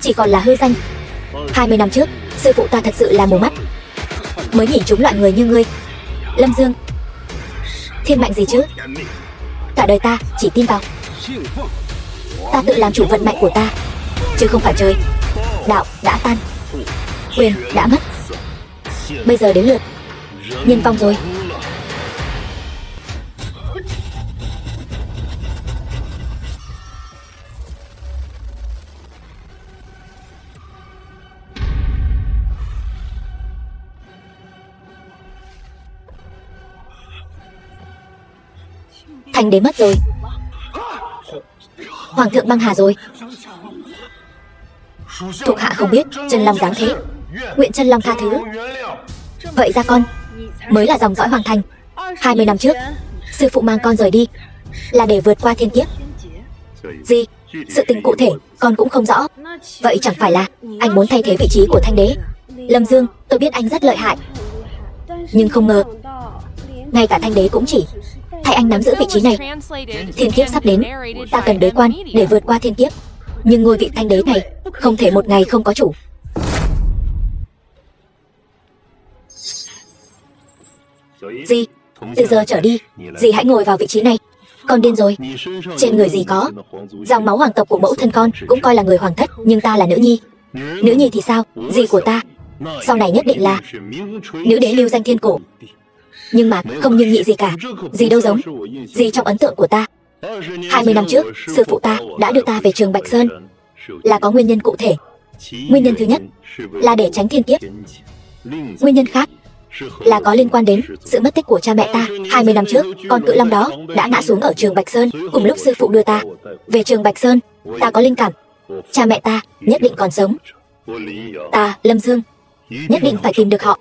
chỉ còn là hư danh. 20 năm trước, sư phụ ta thật sự là mù mắt, mới nhìn trúng loại người như ngươi. Lâm Dương, thiên mệnh gì chứ? Cả đời ta chỉ tin vào ta tự làm chủ vận mệnh của ta, chứ không phải trời. Đạo đã tan, quyền đã mất, bây giờ đến lượt nhân vong rồi. Thanh đế mất rồi, hoàng thượng băng hà rồi. Thuộc hạ không biết Chân Long dáng thế, nguyện Chân Long tha thứ. Vậy ra con mới là dòng dõi hoàng thành. 20 năm trước, sư phụ mang con rời đi là để vượt qua thiên kiếp. Gì? Sự tình cụ thể con cũng không rõ. Vậy chẳng phải là anh muốn thay thế vị trí của Thanh đế? Lâm Dương, tôi biết anh rất lợi hại, nhưng không ngờ ngay cả Thanh đế cũng chỉ thay anh nắm giữ vị trí này. Thiên kiếp sắp đến, ta cần đới quan để vượt qua thiên kiếp, nhưng ngôi vị Thanh đế này không thể một ngày không có chủ. Dì, từ giờ trở đi, dì hãy ngồi vào vị trí này. Con điên rồi. Trên người dì có dòng máu hoàng tộc của mẫu thân con, cũng coi là người hoàng thất, nhưng ta là nữ nhi. Nữ nhi thì sao? Dì của ta sau này nhất định là nữ đế lưu danh thiên cổ. Nhưng mà không nhưng nhị gì cả. Dì đâu giống. Dì trong ấn tượng của ta, 20 năm trước, sư phụ ta đã đưa ta về Trường Bạch Sơn là có nguyên nhân cụ thể. Nguyên nhân thứ nhất là để tránh thiên kiếp. Nguyên nhân khác là có liên quan đến sự mất tích của cha mẹ ta. 20 năm trước, con cự long đó đã ngã xuống ở Trường Bạch Sơn. Cùng lúc sư phụ đưa ta về Trường Bạch Sơn, ta có linh cảm cha mẹ ta nhất định còn sống. Ta, Lâm Dương, nhất định phải tìm được họ.